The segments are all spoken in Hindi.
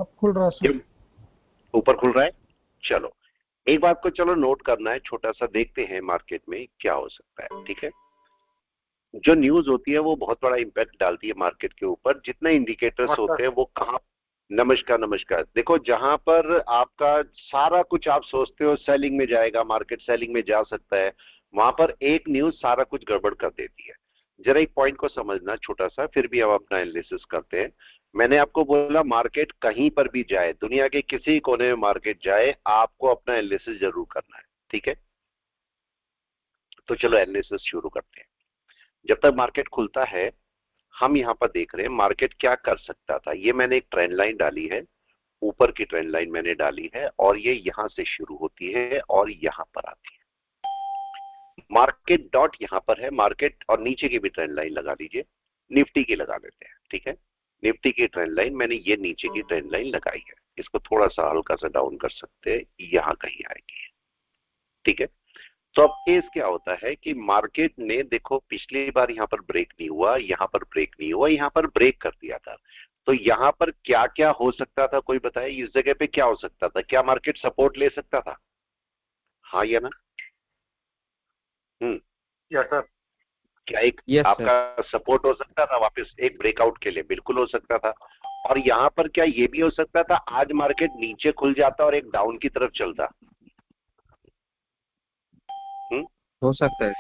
अब खुल रहा है सर। ऊपर खुल रहा है। चलो एक बात को चलो नोट करना है, छोटा सा देखते हैं मार्केट में क्या हो सकता है। ठीक है, जो न्यूज होती है वो बहुत बड़ा इंपैक्ट डालती है मार्केट के ऊपर। जितने इंडिकेटर्स होते हैं वो कहाँ, नमस्कार नमस्कार, देखो जहां पर आपका सारा कुछ आप सोचते हो सेलिंग में जाएगा, मार्केट सेलिंग में जा सकता है, वहां पर एक न्यूज सारा कुछ गड़बड़ कर देती है। जरा एक पॉइंट को समझना छोटा सा, फिर भी हम अपना एनालिसिस करते हैं। मैंने आपको बोला मार्केट कहीं पर भी जाए, दुनिया के किसी कोने में मार्केट जाए, आपको अपना एनालिसिस जरूर करना है। ठीक है, तो चलो एनालिसिस शुरू करते हैं। जब तक मार्केट खुलता है हम यहां पर देख रहे हैं मार्केट क्या कर सकता था। ये मैंने एक ट्रेंड लाइन डाली है, ऊपर की ट्रेंड लाइन मैंने डाली है, और ये यहां से शुरू होती है और यहां पर आती है। मार्केट डॉट यहां पर है, मार्केट और नीचे की भी ट्रेंड लाइन लगा लीजिए, निफ्टी की लगा लेते हैं। ठीक है, निफ्टी की ट्रेंड लाइन मैंने ये नीचे की ट्रेंड लाइन लगाई है, इसको थोड़ा सा हल्का सा डाउन कर सकते हैं, यहां कहीं आएगी। ठीक है, तो अब केस क्या होता है कि मार्केट ने देखो पिछली बार यहां पर ब्रेक नहीं हुआ, यहां पर ब्रेक नहीं हुआ, यहां पर ब्रेक कर दिया था। तो यहां पर क्या क्या हो सकता था, कोई बताए इस जगह पे क्या हो सकता था? क्या मार्केट सपोर्ट ले सकता था? हाँ या ना? Yes sir. क्या एक यस सर। आपका सपोर्ट हो सकता था वापस एक ब्रेकआउट के लिए? बिल्कुल हो सकता था। और यहां पर क्या ये भी हो सकता था आज मार्केट नीचे खुल जाता और एक डाउन की तरफ चलता? हो सकता है।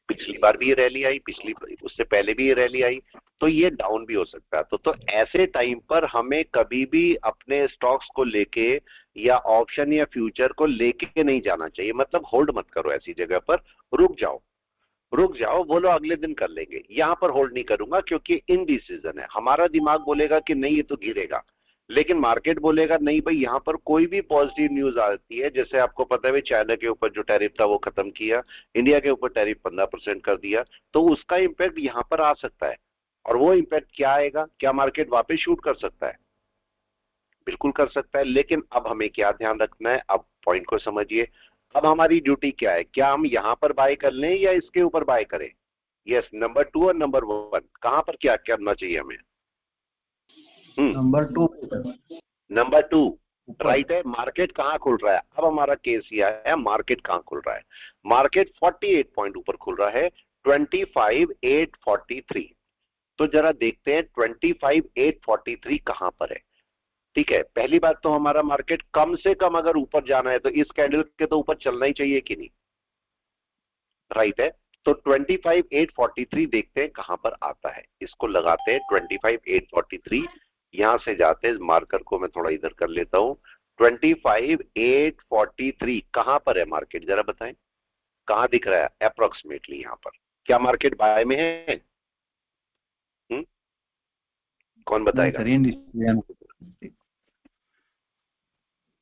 पिछली बार भी ये रैली आई, पिछली उससे पहले भी ये रैली आई, तो ये डाउन भी हो सकता है। तो ऐसे टाइम पर हमें कभी भी अपने स्टॉक्स को लेके या ऑप्शन या फ्यूचर को लेके नहीं जाना चाहिए। मतलब होल्ड मत करो ऐसी जगह पर, रुक जाओ, रुक जाओ, बोलो अगले दिन कर लेंगे। यहां पर होल्ड नहीं करूंगा क्योंकि इनडिसीजन है। हमारा दिमाग बोलेगा कि नहीं ये तो गिरेगा, लेकिन मार्केट बोलेगा नहीं भाई यहां पर कोई भी पॉजिटिव न्यूज आती है। जैसे आपको पता है चाइना के ऊपर जो टैरिफ था वो खत्म किया, इंडिया के ऊपर टैरिफ 15% कर दिया, तो उसका इंपैक्ट यहां पर आ सकता है। और वो इंपैक्ट क्या आएगा? क्या मार्केट वापस शूट कर सकता है? बिल्कुल कर सकता है। लेकिन अब हमें क्या ध्यान रखना है, अब पॉइंट को समझिए। अब हमारी ड्यूटी क्या है? क्या हम यहां पर बाय कर लें या इसके ऊपर बाय करें? यस, नंबर 2 और नंबर 1 कहां पर क्या करना चाहिए हमें? नंबर 2। नंबर 2 राइट है। मार्केट कहां खुल रहा है? अब हमारा केस यह है मार्केट कहां खुल रहा है। मार्केट 48 पॉइंट ऊपर खुल रहा है, 25,843। तो जरा देखते हैं 25,843 कहां पर है। ठीक है, पहली बात तो हमारा मार्केट कम से कम अगर ऊपर जाना है तो इस कैंडल के तो ऊपर चलना ही चाहिए कि नहीं? राइट है। तो 25,843 देखते हैं कहां पर आता है, इसको लगाते हैं 25,843। यहां से जाते हैं, मार्कर को मैं थोड़ा इधर कर लेता हूं। 25,843 कहां पर है मार्केट? जरा बताएं कहां दिख रहा है अप्रोक्सीमेटली यहां पर? क्या मार्केट बाय में है? कौन बताएगा?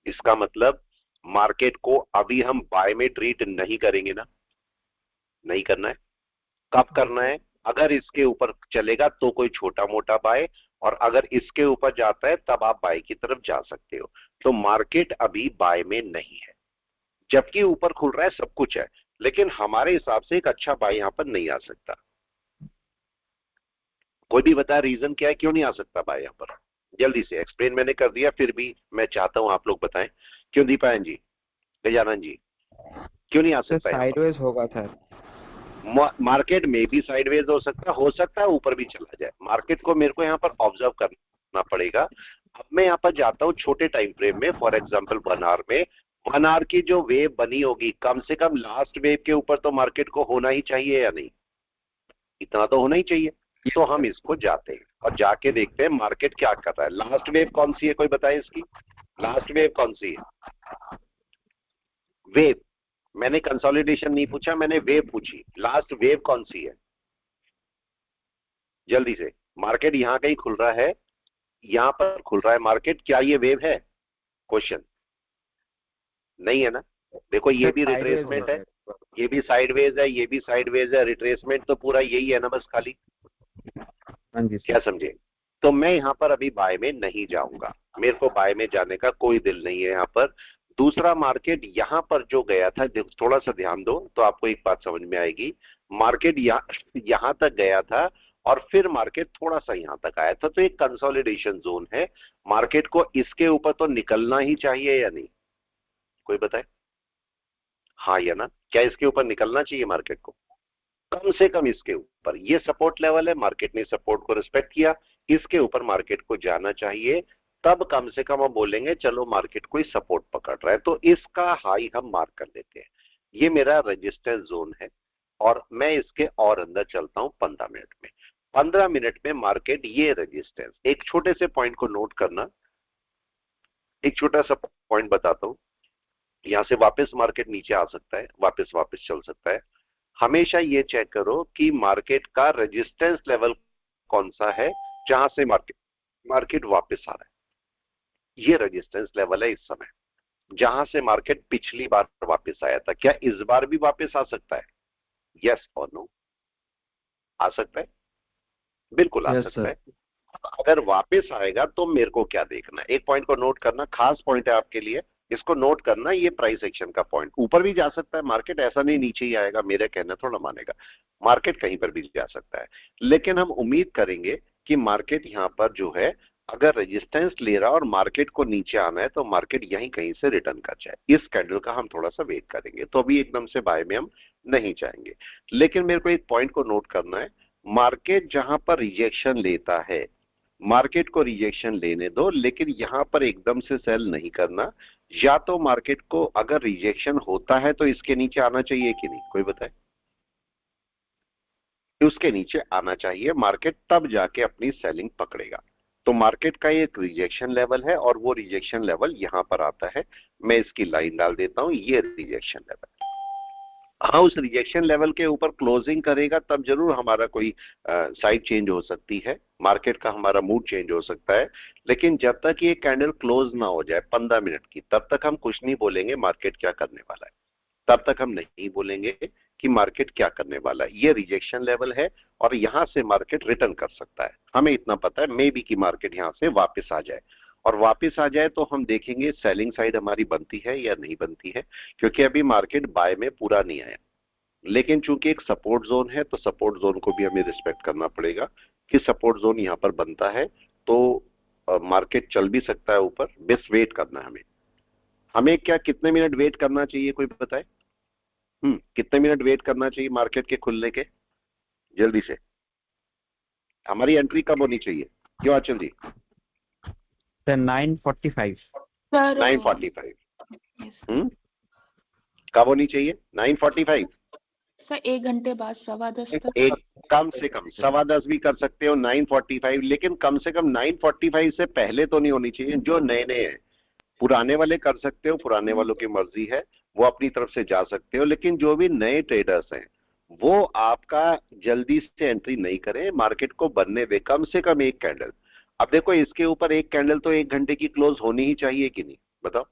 इसका मतलब मार्केट को अभी हम बाय में ट्रीट नहीं करेंगे ना? नहीं करना है। कब करना है? अगर इसके ऊपर चलेगा तो कोई छोटा मोटा बाय, और अगर इसके ऊपर जाता है तब आप बाय की तरफ जा सकते हो। तो मार्केट अभी बाय में नहीं है, जबकि ऊपर खुल रहा है, सब कुछ है, लेकिन हमारे हिसाब से एक अच्छा बाय यहां पर नहीं आ सकता। कोई भी बता रीजन क्या है क्यों नहीं आ सकता बाय यहां पर? जल्दी से एक्सप्लेन मैंने कर दिया, फिर भी मैं चाहता हूं आप लोग बताएं क्यों। दीपायन जी, गजानन जी, क्यों नहीं आ सकता? साइडवेज होगा था। मार्केट में भी साइडवेज हो सकता है ऊपर भी चला जाए। मार्केट को मेरे को यहाँ पर ऑब्जर्व करना पड़ेगा। अब मैं यहाँ पर जाता हूँ छोटे टाइम फ्रेम में, फॉर एग्जांपल 1 आवर में। 1 आवर की जो वेव बनी होगी, कम से कम लास्ट वेव के ऊपर तो मार्केट को होना ही चाहिए या नहीं? इतना तो होना ही चाहिए। तो हम इसको जाते हैं और जाके देखते हैं मार्केट क्या कर रहा है। लास्ट वेव कौन सी है, कोई बताए इसकी? लास्ट वेव कौन सी है? वेव, मैंने कंसोलिडेशन नहीं पूछा, मैंने वेव पूछी। लास्ट वेव कौन सी है? जल्दी से। मार्केट यहां कहीं खुल रहा है, यहां पर खुल रहा है मार्केट, क्या ये वेव है? क्वेश्चन नहीं है ना? देखो ये भी रिट्रेसमेंट है, ये भी साइडवेज है, ये भी साइडवेज है। रिट्रेसमेंट तो पूरा यही है ना बस खाली। हाँ जी, क्या समझे? तो मैं यहां पर अभी बाय में नहीं जाऊंगा, मेरे को बाय में जाने का कोई दिल नहीं है यहां पर। दूसरा मार्केट यहां पर जो गया था, थोड़ा सा ध्यान दो तो आपको एक बात समझ में आएगी। मार्केट यहां तक गया था और फिर मार्केट थोड़ा सा यहां तक आया था, तो एक कंसोलिडेशन जोन है। मार्केट को इसके ऊपर तो निकलना ही चाहिए या नहीं, कोई बताए, हाँ या ना? क्या इसके ऊपर निकलना चाहिए मार्केट को? कम से कम इसके ऊपर। ये सपोर्ट लेवल है, मार्केट ने सपोर्ट को रिस्पेक्ट किया, इसके ऊपर मार्केट को जाना चाहिए। तब कम से कम हम बोलेंगे चलो मार्केट कोई सपोर्ट पकड़ रहा है, तो इसका हाई हम मार्क कर लेते हैं। ये मेरा रेजिस्टेंस जोन है, और मैं इसके और अंदर चलता हूं 15 मिनट में। 15 मिनट में मार्केट ये रेजिस्टेंस, एक छोटे से पॉइंट को नोट करना, एक छोटा सा पॉइंट बताता हूं। यहां से वापस मार्केट नीचे आ सकता है, वापस वापस चल सकता है। हमेशा ये चेक करो कि मार्केट का रेजिस्टेंस लेवल कौन सा है, जहां से मार्केट मार्केट वापस आ रहा है। ये रेजिस्टेंस लेवल है इस समय, जहां से मार्केट पिछली बार वापस आया था। क्या इस बार भी वापस आ सकता है? यस और नो? आ सकता है, बिल्कुल आ यस सकता सर। है। अगर वापस आएगा तो मेरे को क्या देखना है, एक पॉइंट को नोट करना, खास पॉइंट है आपके लिए, इसको नोट करना। ये प्राइस एक्शन का पॉइंट, ऊपर भी जा सकता है मार्केट, ऐसा नहीं नीचे ही आएगा, मेरा कहना थोड़ा मानेगा, मार्केट कहीं पर भी जा सकता है। लेकिन हम उम्मीद करेंगे कि मार्केट यहां पर जो है, अगर रेजिस्टेंस ले रहा और मार्केट को नीचे आना है तो मार्केट यहीं कहीं से रिटर्न कर जाए। इस कैंडल का हम थोड़ा सा वेट करेंगे, तो अभी एकदम से बाय में हम नहीं जाएंगे। लेकिन मेरे को एक पॉइंट को नोट करना है, मार्केट जहां पर रिजेक्शन लेता है, मार्केट को रिजेक्शन लेने दो, लेकिन यहां पर एकदम से सेल नहीं करना। या तो मार्केट को अगर रिजेक्शन होता है तो इसके नीचे आना चाहिए कि नहीं, कोई बताए? उसके नीचे आना चाहिए मार्केट, तब जाके अपनी सेलिंग पकड़ेगा। तो मार्केट का एक रिजेक्शन लेवल है, और वो रिजेक्शन लेवल यहां पर आता है। मैं इसकी लाइन डाल देता हूं, ये रिजेक्शन लेवल। हाँ, उस रिजेक्शन लेवल के ऊपर क्लोजिंग करेगा तब जरूर हमारा कोई साइड चेंज हो सकती है, मार्केट का हमारा मूड चेंज हो सकता है। लेकिन जब तक ये कैंडल क्लोज ना हो जाए 15 मिनट की, तब तक हम कुछ नहीं बोलेंगे मार्केट क्या करने वाला है। तब तक हम नहीं बोलेंगे कि मार्केट क्या करने वाला है। ये रिजेक्शन लेवल है, और यहां से मार्केट रिटर्न कर सकता है। हमें इतना पता है, मे बी कि मार्केट यहां से वापस आ जाए, और वापस आ जाए तो हम देखेंगे सेलिंग साइड हमारी बनती है या नहीं बनती है, क्योंकि अभी मार्केट बाय में पूरा नहीं आया। लेकिन चूंकि एक सपोर्ट जोन है, तो सपोर्ट जोन को भी हमें रिस्पेक्ट करना पड़ेगा कि सपोर्ट जोन यहां पर बनता है, तो मार्केट चल भी सकता है ऊपर। बस वेट करना है हमें। हमें क्या कितने मिनट वेट करना चाहिए, कोई बताए? कितने मिनट वेट करना चाहिए मार्केट के खुलने के, जल्दी से? हमारी एंट्री कब होनी चाहिए, क्यों आचल जी? सर 9:45। सर 9:45। yes, कब होनी चाहिए 9:45? सर 1 घंटे बाद 10:15 तक। एक, कम से कम 10:15 भी कर सकते हो, 9:45, लेकिन कम से कम 9:45 से पहले तो नहीं होनी चाहिए। जो नए नए हैं, पुराने वाले कर सकते हो, पुराने वालों की मर्जी है, वो अपनी तरफ से जा सकते हो। लेकिन जो भी नए ट्रेडर्स हैं, वो आपका जल्दी से एंट्री नहीं करें, मार्केट को बनने दे कम से कम एक कैंडल। अब देखो, इसके ऊपर एक कैंडल तो 1 घंटे की क्लोज होनी ही चाहिए कि नहीं, बताओ?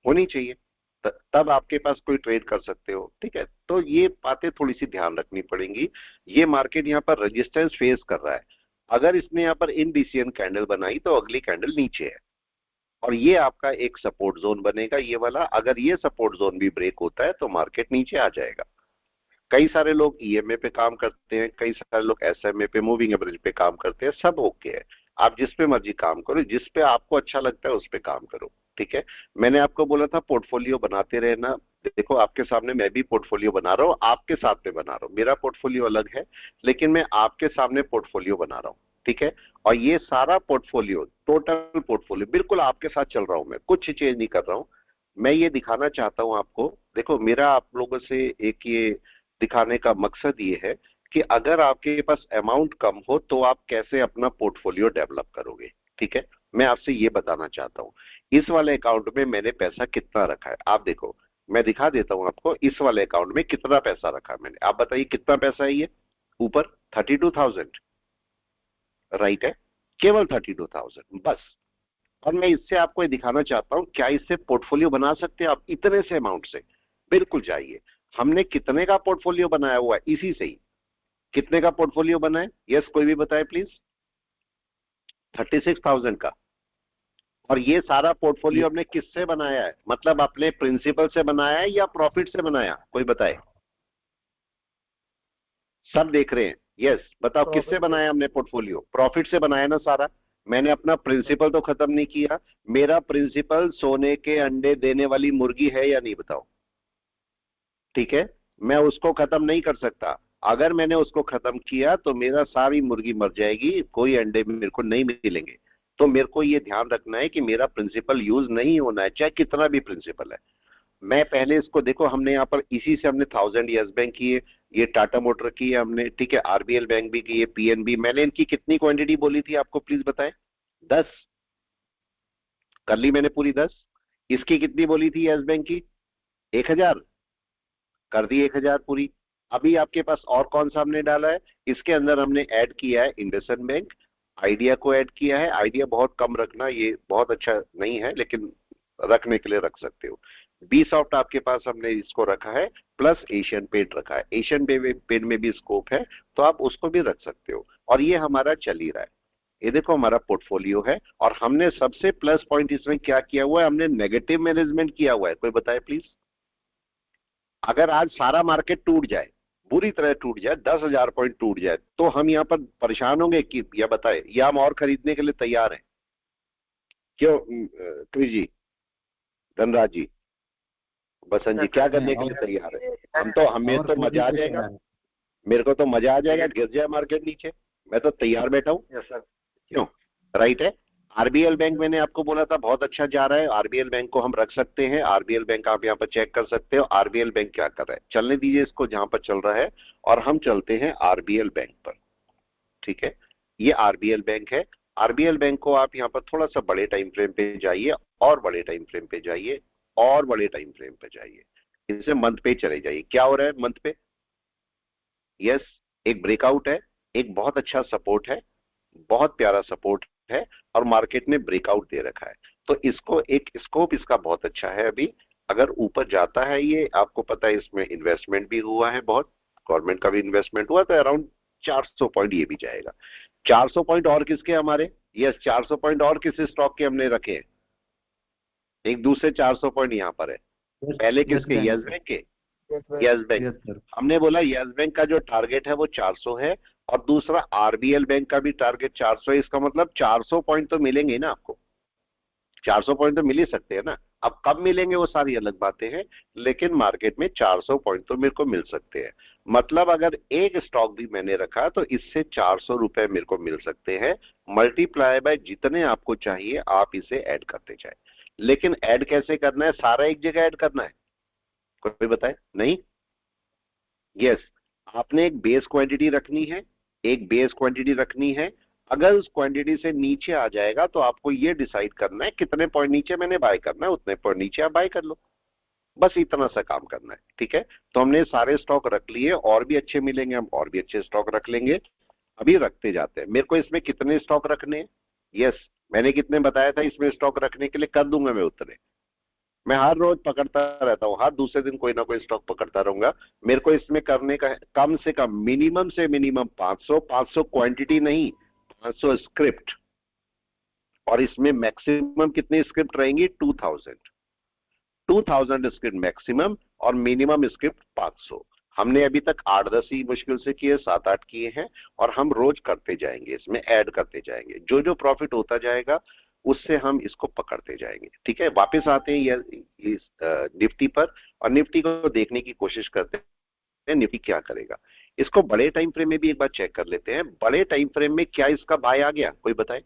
होनी चाहिए, तब आपके पास कोई ट्रेड कर सकते हो। ठीक है, तो ये बातें थोड़ी सी ध्यान रखनी पड़ेंगी। ये मार्केट यहाँ पर रेजिस्टेंस फेस कर रहा है। अगर इसने यहाँ पर इनडिसियन कैंडल बनाई तो अगली कैंडल नीचे है, और ये आपका एक सपोर्ट जोन बनेगा, ये वाला। अगर ये सपोर्ट जोन भी ब्रेक होता है तो मार्केट नीचे आ जाएगा। कई सारे लोग ईएमए पे काम करते हैं, कई सारे लोग एसएमए पे, मूविंग एवरेज पे काम करते हैं, सब ओके है। आप जिस पे मर्जी काम करो, जिस पे आपको अच्छा लगता है उस पे काम करो। ठीक है, मैंने आपको बोला था पोर्टफोलियो बनाते रहना। देखो, आपके सामने मैं भी पोर्टफोलियो बना रहा हूँ, आपके साथ में बना रहा हूँ। मेरा पोर्टफोलियो अलग है, लेकिन मैं आपके सामने पोर्टफोलियो बना रहा हूँ। ठीक है, और ये सारा पोर्टफोलियो, टोटल पोर्टफोलियो बिल्कुल आपके साथ चल रहा हूं, मैं कुछ चेंज नहीं कर रहा हूं। मैं ये दिखाना चाहता हूं आपको। देखो, मेरा आप लोगों से एक ये दिखाने का मकसद ये है कि अगर आपके पास अमाउंट कम हो तो आप कैसे अपना पोर्टफोलियो डेवलप करोगे। ठीक है, मैं आपसे ये बताना चाहता हूँ। इस वाले अकाउंट में मैंने पैसा कितना रखा है, आप देखो, मैं दिखा देता हूं आपको इस वाले अकाउंट में कितना पैसा रखा है मैंने। आप बताइए कितना पैसा है ये ऊपर? 32,000, राइट है, केवल 32,000 बस। और मैं इससे आपको ये दिखाना चाहता हूं, क्या इससे पोर्टफोलियो बना सकते हैं आप इतने से अमाउंट से? बिल्कुल जाइए। हमने कितने का पोर्टफोलियो बनाया हुआ है, इसी से ही। कितने का पोर्टफोलियो बना है? यस, कोई भी बताए प्लीज। 36,000 का। और ये सारा पोर्टफोलियो हमने किससे बनाया है, मतलब अपने प्रिंसिपल से बनाया है या प्रॉफिट से बनाया, कोई बताए? सब देख रहे हैं, यस बताओ किससे बनाया हमने पोर्टफोलियो? प्रॉफिट से बनाया ना सारा। मैंने अपना प्रिंसिपल तो खत्म नहीं किया। मेरा प्रिंसिपल सोने के अंडे देने वाली मुर्गी है या नहीं बताओ? ठीक है, मैं उसको खत्म नहीं कर सकता। अगर मैंने उसको खत्म किया तो मेरा सारी मुर्गी मर जाएगी, कोई अंडे मेरे को नहीं मिलेंगे। तो मेरे को ये ध्यान रखना है कि मेरा प्रिंसिपल यूज नहीं होना है, चाहे कितना भी प्रिंसिपल है। मैं पहले इसको देखो, हमने यहाँ पर इसी से हमने 1000 यस बैंक की है, ये टाटा मोटर की है हमने, ठीक है, आरबीएल बैंक भी की है, पीएनबी। मैंने इनकी कितनी क्वांटिटी बोली थी आपको प्लीज बताएं? 10 कर ली मैंने पूरी 10। इसकी कितनी बोली थी यस बैंक की? 1000 कर दी, 1000 पूरी। अभी आपके पास और कौन सा हमने डाला है? इसके अंदर हमने ऐड किया है इंडसइंड बैंक, आइडिया को ऐड किया है। आइडिया बहुत कम रखना, ये बहुत अच्छा नहीं है, लेकिन रखने के लिए रख सकते हो। बी सॉफ्ट आपके पास हमने इसको रखा है, प्लस एशियन पेंट रखा है। एशियन पेंट में भी स्कोप है, तो आप उसको भी रख सकते हो। और ये हमारा चल ही रहा है। ये देखो हमारा पोर्टफोलियो है, और हमने सबसे प्लस पॉइंट इसमें क्या किया हुआ है? हमने नेगेटिव मैनेजमेंट किया हुआ है। कोई बताए प्लीज? अगर आज सारा मार्केट टूट जाए, बुरी तरह टूट जाए, 10,000 पॉइंट टूट जाए, तो हम यहाँ पर परेशान होंगे कि या बताए, या हम और खरीदने के लिए तैयार हैं? क्यों क्रिश जी, धनराज जी, बसंत जी, क्या करने के लिए तैयार है? हमें तो मजा आ जाएगा, मेरे को तो मजा आ जाएगा गिर जाए मार्केट नीचे, मैं तो तैयार बैठा हूँ। क्यों? राइट है। आरबीएल बैंक मैंने आपको बोला था बहुत अच्छा जा रहा है, आरबीएल बैंक को हम रख सकते हैं। आरबीएल बैंक आप यहाँ पर चेक कर सकते हो, आरबीएल बैंक क्या कर रहा है। चलने दीजिए इसको जहां पर चल रहा है, और हम चलते हैं आरबीएल बैंक पर। ठीक है, ये आरबीएल बैंक है। आरबीएल बैंक को आप यहाँ पर थोड़ा सा बड़े टाइम फ्रेम पे जाइए, और बड़े टाइम फ्रेम पे जाइए, और बड़े टाइम फ्रेम पे जाइए। इनसे मंथ पे चले जाइए। क्या हो रहा है मंथ पे? यस, एक ब्रेकआउट है, एक बहुत अच्छा सपोर्ट है, बहुत प्यारा सपोर्ट है, और मार्केट ने ब्रेकआउट दे रखा है। तो इसको एक स्कोप इसका बहुत अच्छा है। अभी अगर ऊपर जाता है, ये आपको पता है इसमें इन्वेस्टमेंट भी हुआ है, बहुत गवर्नमेंट का भी इन्वेस्टमेंट हुआ, तो अराउंड 400 पॉइंट ये भी जाएगा। 400 पॉइंट और किसके हमारे? यस, 400 पॉइंट और किस स्टॉक के हमने रखे हैं? एक दूसरे 400 पॉइंट यहाँ पर है। पहले किसके? यस बैंक के। यस बैंक, हमने बोला यस बैंक का जो टारगेट है वो 400 है, और दूसरा आरबीएल बैंक का भी टारगेट 400 है। इसका मतलब 400 पॉइंट तो मिलेंगे ना आपको, 400 पॉइंट तो मिल ही सकते हैं ना। अब कब मिलेंगे वो सारी अलग बातें हैं, लेकिन मार्केट में 400 पॉइंट तो मेरे को मिल सकते हैं। मतलब अगर एक स्टॉक भी मैंने रखा तो इससे 400 रुपए मेरे को मिल सकते हैं। मल्टीप्लाई बाय जितने आपको चाहिए आप इसे ऐड करते जाए। लेकिन ऐड कैसे करना है? सारा एक जगह ऐड करना है? कोई बताए? नहीं। यस, आपने एक बेस क्वांटिटी रखनी है, एक बेस क्वांटिटी रखनी है। अगर उस क्वांटिटी से नीचे आ जाएगा तो आपको ये डिसाइड करना है कितने पॉइंट नीचे मैंने बाय करना है, उतने पॉइंट नीचे आप बाय कर लो। बस इतना सा काम करना है। ठीक है, तो हमने सारे स्टॉक रख लिए, और भी अच्छे मिलेंगे, हम और भी अच्छे स्टॉक रख लेंगे। अभी रखते जाते हैं। मेरे को इसमें कितने स्टॉक रखने हैं? यस, मैंने कितने बताया था इसमें स्टॉक रखने के लिए, कर दूंगा मैं उतने। मैं हर रोज पकड़ता रहता हूँ, हर दूसरे दिन कोई ना कोई स्टॉक पकड़ता रहूंगा। मेरे को इसमें करने का कम से कम मिनिमम से मिनिमम 500 क्वांटिटी नहीं, 500 स्क्रिप्ट। और इसमें मैक्सिमम कितनी स्क्रिप्ट रहेंगी? 2000 स्क्रिप्ट मैक्सिमम, और मिनिमम स्क्रिप्ट 500। हमने अभी तक 8-10 ही मुश्किल से किए, 7-8 किए हैं, और हम रोज करते जाएंगे, इसमें ऐड करते जाएंगे। जो जो प्रॉफिट होता जाएगा उससे हम इसको पकड़ते जाएंगे। ठीक है, वापस आते हैं इस निफ्टी पर, और निफ्टी को देखने की कोशिश करते हैं निफ्टी क्या करेगा। इसको बड़े टाइम फ्रेम में भी एक बार चेक कर लेते हैं। बड़े टाइम फ्रेम में क्या इसका बाय आ गया? कोई बताए?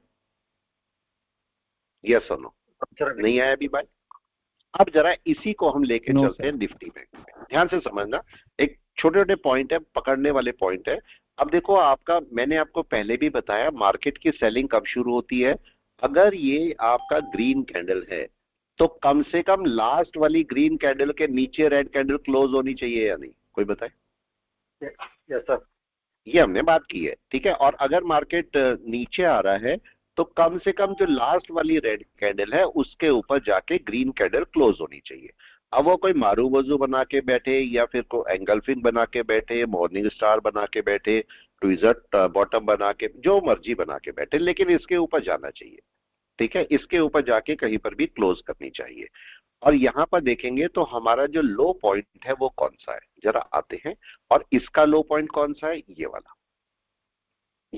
यस और नो? नहीं आया अभी बाय। अब जरा इसी को हम लेके चलते हैं निफ्टी में। ध्यान से समझना, एक छोटे छोटे पॉइंट है, पकड़ने वाले पॉइंट है। अब देखो, आपका मैंने आपको पहले भी बताया मार्केट की सेलिंग कब शुरू होती है। अगर ये आपका ग्रीन कैंडल है तो कम से कम लास्ट वाली ग्रीन कैंडल के नीचे रेड कैंडल क्लोज होनी चाहिए या नहीं? कोई बताए? यस सर, ये हमने बात की है। ठीक है, और अगर मार्केट नीचे आ रहा है तो कम से कम जो लास्ट वाली रेड कैंडल है उसके ऊपर जाके ग्रीन कैंडल क्लोज होनी चाहिए। अब वो कोई मारू वजू बना के बैठे, या फिर कोई एंगल्फिंग बना के बैठे, मॉर्निंग स्टार बना के बैठे, ट्विजट बॉटम बना के, जो मर्जी बना के बैठे, लेकिन इसके ऊपर जाना चाहिए। ठीक है, इसके ऊपर जाके कहीं पर भी क्लोज करनी चाहिए। और यहां पर देखेंगे तो हमारा जो लो पॉइंट है वो कौन सा है, जरा आते हैं। और इसका लो पॉइंट कौन सा है? ये वाला।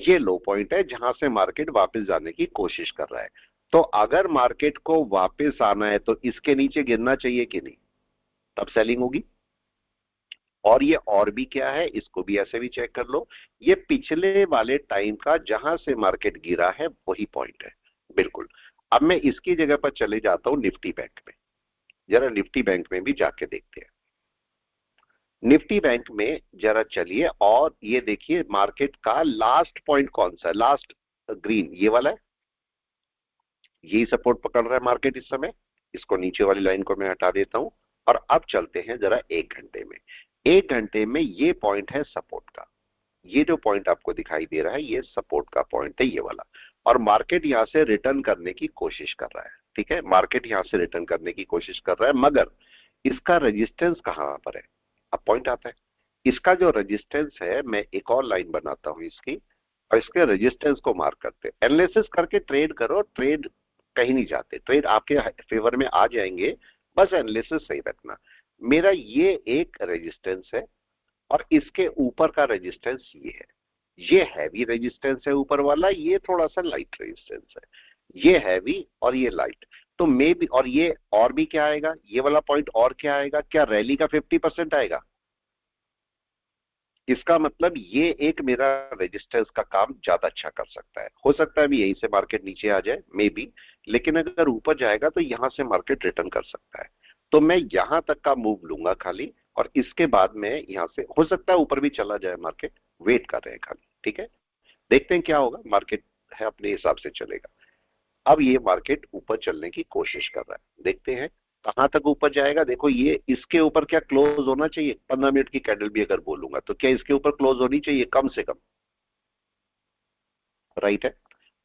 ये लो पॉइंट है जहां से मार्केट वापस जाने की कोशिश कर रहा है। तो अगर मार्केट को वापस आना है तो इसके नीचे गिरना चाहिए कि नहीं, तब सेलिंग होगी। और ये और भी क्या है, इसको भी ऐसे भी चेक कर लो, ये पिछले वाले टाइम का जहां से मार्केट गिरा है वही पॉइंट है बिल्कुल। अब मैं इसकी जगह पर चले जाता हूं निफ्टी बैंक में, जरा निफ्टी बैंक में भी जाके देखते हैं। निफ्टी बैंक में जरा चलिए और ये देखिए मार्केट का लास्ट पॉइंट कौन सा है, लास्ट ग्रीन ये वाला है, यही सपोर्ट पकड़ रहा है मार्केट इस समय। इसको नीचे वाली लाइन को मैं हटा देता हूं और अब चलते हैं जरा 1 घंटे में। 1 घंटे में ये पॉइंट है सपोर्ट का, ये जो पॉइंट आपको दिखाई दे रहा है ये सपोर्ट का पॉइंट है ये वाला, और मार्केट यहां से रिटर्न करने की कोशिश कर रहा है। ठीक है, मार्केट यहां से रिटर्न करने की कोशिश कर रहा है, मगर इसका रेजिस्टेंस कहां पर है, अब पॉइंट आता है। इसका जो रेजिस्टेंस है, मैं एक और लाइन बनाता हूं इसकी, और इसके रेजिस्टेंस को मार्क करते हैं। एनालिसिस करके ट्रेड करो, ट्रेड कहीं नहीं जाते, ट्रेड आपके फेवर में आ जाएंगे, बस एनालिसिस सही रखना। मेरा ये एक रेजिस्टेंस है और इसके ऊपर का रेजिस्टेंस ये है, ये हैवी रेजिस्टेंस है ऊपर वाला, ये थोड़ा सा लाइट रेजिस्टेंस है, ये हैवी और ये लाइट। तो मे भी, और ये और भी क्या आएगा, ये वाला पॉइंट और क्या आएगा, क्या रैली का 50% आएगा, इसका मतलब ये एक मेरा रेजिस्टेंस का काम ज्यादा अच्छा कर सकता है। हो सकता है अभी यहीं से मार्केट नीचे आ जाए मे बी, लेकिन अगर ऊपर जाएगा तो यहां से मार्केट रिटर्न कर सकता है। तो मैं यहां तक का मूव लूंगा खाली, और इसके बाद में यहां से हो सकता है ऊपर भी चला जाए मार्केट, वेट कर रहे हैं खाली। ठीक है, देखते हैं क्या होगा, मार्केट है अपने हिसाब से चलेगा। अब ये मार्केट ऊपर चलने की कोशिश कर रहा है, देखते हैं कहां तक ऊपर जाएगा। देखो ये इसके ऊपर क्या क्लोज होना चाहिए, 15 मिनट की कैंडल भी अगर बोलूंगा तो क्या इसके ऊपर क्लोज होनी चाहिए कम से कम, राइट है।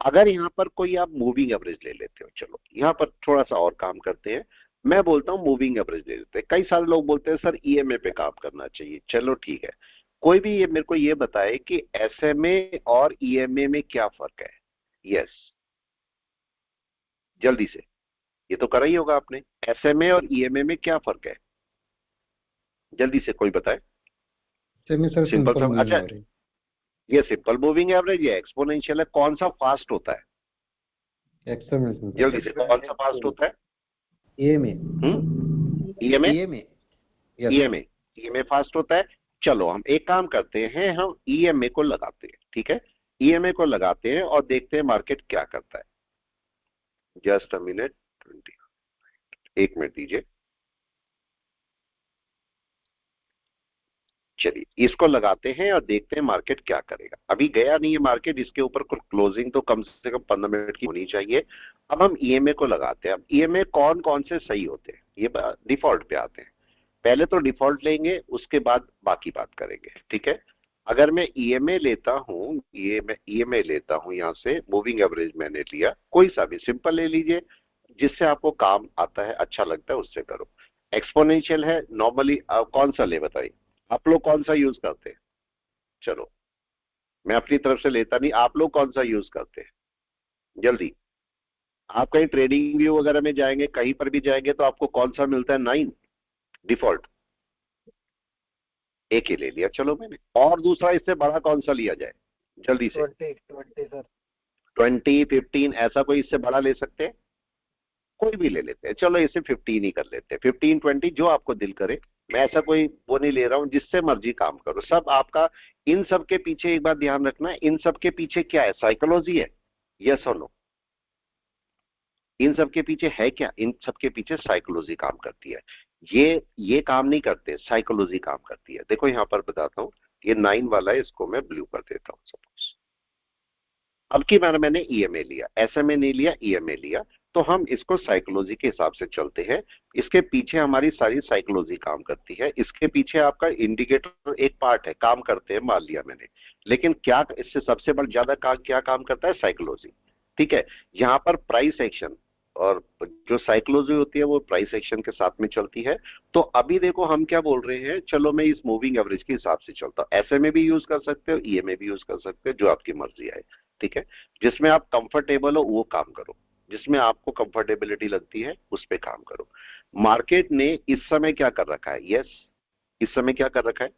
अगर यहां पर कोई आप मूविंग एवरेज ले लेते हो, चलो यहां पर थोड़ा सा और काम करते हैं, मैं बोलता हूं मूविंग एवरेज ले लेते हैं। कई सारे लोग बोलते हैं सर ईएमए पे काम करना चाहिए, चलो ठीक है, कोई भी ये मेरे को ये बताए कि एसएमए और ईएमए में क्या फर्क है। यस, जल्दी से, ये तो करा ही होगा आपने, एसएमए और ईएमए में क्या फर्क है, जल्दी से कोई बताए। सर सिंपल सा, मूविंग अच्छा एवरेज। ये सिंपल मूविंग एवरेज है, एक्सपोनेंशियल है, कौन सा फास्ट होता है, एक्सपोनेंशियल जल्दी से कौन सा फास्ट होता है। EMA. EMA, EMA. EMA, EMA fast होता है। चलो हम एक काम करते हैं, हम ईएमए को लगाते हैं, ठीक है, ईएमए को लगाते हैं और देखते हैं मार्केट क्या करता है। जस्ट अ मिनट, 1 मिनट दीजिए। चलिए इसको लगाते हैं और देखते हैं मार्केट क्या करेगा। अभी गया नहीं है मार्केट, इसके ऊपर क्लोजिंग तो कम से कम 15 मिनट की होनी चाहिए। अब हम ईएमए को लगाते हैं। अब ईएमए कौन कौन से सही होते हैं, ये डिफॉल्ट पे आते हैं। पहले तो डिफॉल्ट लेंगे, उसके बाद बाकी बात करेंगे, ठीक है। अगर मैं ईएमए लेता हूं, ये मैं ईएमए लेता हूं, यहां से मूविंग एवरेज मैंने लिया, कोई सा भी सिंपल ले लीजिए, जिससे आपको काम आता है, अच्छा लगता है उससे करो। एक्सपोनेंशियल है नॉर्मली, कौन सा ले बताइए, आप लोग कौन सा यूज करते हैं। चलो मैं अपनी तरफ से लेता नहीं, आप लोग कौन सा यूज करते हैं, जल्दी। आप कहीं ट्रेडिंग व्यू वगैरह में जाएंगे, कहीं पर भी जाएंगे तो आपको कौन सा मिलता है, 9 डिफॉल्ट, एक ही ले लिया चलो मैंने। और दूसरा इससे बड़ा कौन सा लिया जाए, जल्दी से। 20 सर। 20, 15 ऐसा कोई इससे बड़ा ले सकते हैं, कोई भी ले लेते हैं, चलो इसे 15 ही कर लेते हैं, 15, 20 जो आपको दिल करे। मैं ऐसा कोई वो नहीं ले रहा हूं, जिससे मर्जी काम करो, सब आपका। इन सब के पीछे एक बात ध्यान रखना, इन सब के पीछे क्या है, साइकोलॉजी है, यस और नो। इन सब के पीछे है क्या, इन सब के पीछे साइकोलॉजी काम करती है। ये काम नहीं करते, साइकोलॉजी काम करती है। देखो यहां पर बताता हूं, ये 9 वाला है, इसको मैं ब्लू कर देता हूं सपोज। अब की बार मैंने ईएमए लिया, एसएमए नहीं लिया, ईएमए लिया, तो हम इसको साइकोलॉजी के हिसाब से चलते हैं। इसके पीछे हमारी सारी साइकोलॉजी काम करती है। इसके पीछे आपका इंडिकेटर एक पार्ट है, काम करते हैं, मान लिया मैंने, लेकिन क्या इससे सबसे बड़ा ज्यादा क्या काम करता है, साइकोलॉजी। ठीक है, यहाँ पर प्राइस एक्शन और जो साइकोलॉजी होती है वो प्राइस एक्शन के साथ में चलती है। तो अभी देखो हम क्या बोल रहे हैं, चलो मैं इस मूविंग एवरेज के हिसाब से चलता हूँ। एसएमए भी यूज कर सकते हो, ईएमए भी यूज कर सकते हो, जो आपकी मर्जी आए, ठीक है। जिसमें आप कंफर्टेबल हो वो काम करो, जिसमें आपको कंफर्टेबिलिटी लगती है उस पे काम करो। मार्केट ने इस समय क्या कर रखा है, यस इस समय क्या कर रखा है,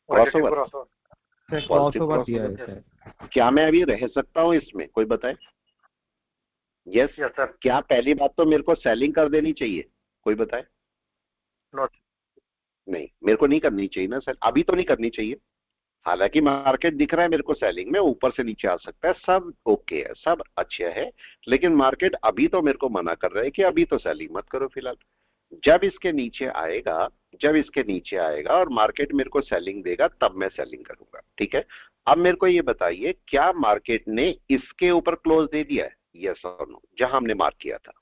crossover. Cross positive over cross दिया है ओवर। सर। क्या मैं अभी रह सकता हूँ इसमें, कोई बताए? Yes yes sir. क्या पहली बात तो मेरे को सेलिंग कर देनी चाहिए, कोई बताए? नो। नहीं, मेरे को नहीं करनी चाहिए ना सर, अभी तो नहीं करनी चाहिए। हालांकि मार्केट दिख रहा है मेरे को सेलिंग में, ऊपर से नीचे आ सकता है, सब ओके है, सब अच्छा है, लेकिन मार्केट अभी तो मेरे को मना कर रहा है कि अभी तो सेलिंग मत करो फिलहाल। जब इसके नीचे आएगा, जब इसके नीचे आएगा और मार्केट मेरे को सेलिंग देगा तब मैं सेलिंग करूंगा, ठीक है? अब मेरे को ये बताइए, क्या मार्केट ने इसके ऊपर क्लोज दे दिया है, यस और नो, जहां हमने मार्क किया था?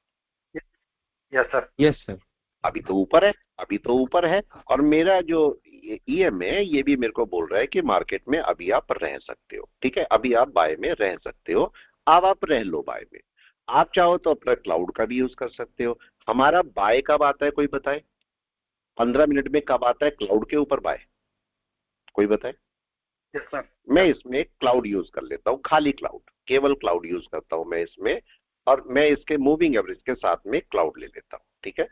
Yes sir. Yes sir. अभी तो ऊपर है, अभी तो ऊपर है, और मेरा जो ईएम है ये भी मेरे को बोल रहा है कि मार्केट में अभी आप रह सकते हो, ठीक है? अभी आप बाय में रह सकते हो, अब आप रह लो बाय में। आप चाहो तो अपना क्लाउड का भी यूज कर सकते हो। हमारा बाय कब आता है, कोई बताए? 15 मिनट में कब आता है क्लाउड के ऊपर बाय, कोई बताए? Yes sir. मैं इसमें क्लाउड यूज कर लेता हूँ, खाली क्लाउड, केवल क्लाउड यूज करता हूं मैं इसमें, और मैं इसके मूविंग एवरेज के साथ में क्लाउड ले लेता हूँ, ठीक है?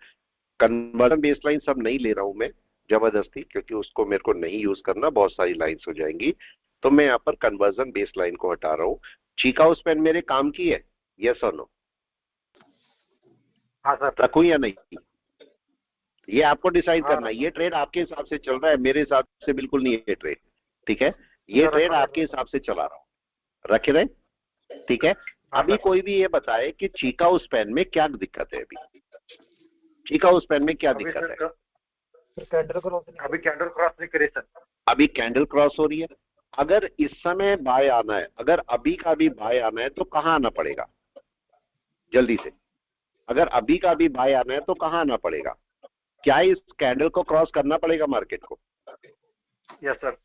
कन्वर्जन बेसलाइन सब नहीं ले रहा हूं मैं जबरदस्ती, क्योंकि उसको मेरे को नहीं यूज करना, बहुत सारी लाइंस हो जाएंगी, तो मैं यहाँ पर कन्वर्जन बेसलाइन को हटा रहा हूँ। चीकाउ स्पेन मेरे काम की है, यस और नो? हाँ सर। रखूं या नहीं, ये आपको डिसाइड करना है। ये ट्रेड आपके हिसाब से चल रहा है, मेरे हिसाब से बिल्कुल नहीं है ये ट्रेड, ठीक है? ये ट्रेड आपके हिसाब से चला रहा हूं, रखे रहे, ठीक है? अभी कोई भी ये बताए कि चीकाउ स्पेन में क्या दिक्कत है, अभी चीकाउ स्पेन में क्या दिक्कत है? अभी कैंडल क्रॉस नहीं करे सर। अभी कैंडल क्रॉस हो रही है। अगर इस समय बाय आना है, अगर अभी का भी बाय आना है तो कहां आना पड़ेगा, जल्दी से? अगर अभी का भी बाय आना है तो कहां आना पड़ेगा? क्या इस कैंडल को क्रॉस करना पड़ेगा मार्केट को? Yes sir.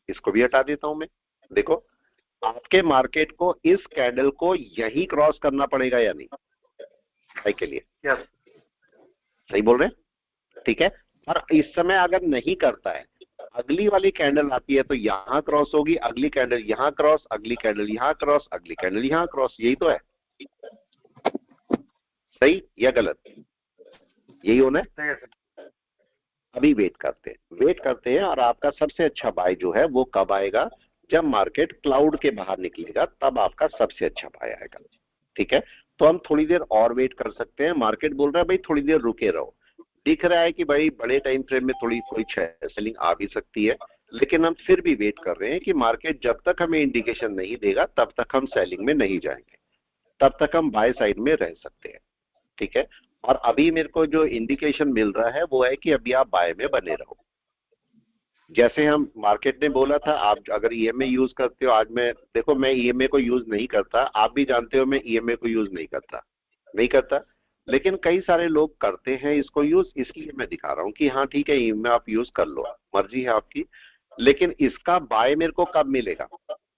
इसको भी हटा देता हूं मैं। देखो, आपके मार्केट को इस कैंडल को यही क्रॉस करना पड़ेगा या नहीं बाय के लिए? यस। सही बोल रहे हैं, ठीक है? और इस समय अगर नहीं करता है, अगली वाली कैंडल आती है तो यहां क्रॉस होगी, अगली कैंडल यहां क्रॉस, अगली कैंडल यहां क्रॉस, अगली कैंडल यहां क्रॉस, यही तो है। सही या गलत? यही होना है। सही है सर। अभी वेट करते हैं, और आपका सबसे अच्छा बाय जो है वो कब आएगा? जब मार्केट क्लाउड के बाहर निकलेगा, तब आपका सबसे अच्छा बाय आएगा, ठीक है? तो हम थोड़ी देर और वेट कर सकते हैं। मार्केट बोल रहा है भाई थोड़ी देर रुके रहो, दिख रहा है कि भाई बड़े टाइम फ्रेम में थोड़ी कोई सेलिंग आ भी सकती है, लेकिन हम फिर भी वेट कर रहे हैं कि मार्केट जब तक हमें इंडिकेशन नहीं देगा तब तक हम सेलिंग में नहीं जाएंगे, तब तक हम बाय साइड में रह सकते हैं, ठीक है? और अभी मेरे को जो इंडिकेशन मिल रहा है वो है कि अभी आप बाय में बने रहो। जैसे हम मार्केट ने बोला था, आप अगर ईएमए यूज करते हो, आज मैं देखो मैं ईएमए को यूज नहीं करता, आप भी जानते हो मैं ईएमए को यूज नहीं करता, लेकिन कई सारे लोग करते हैं इसको यूज, इसलिए मैं दिखा रहा हूँ कि हाँ ठीक है ईएमए आप यूज कर लो, मर्जी है आपकी, लेकिन इसका बाय मेरे को कब मिलेगा?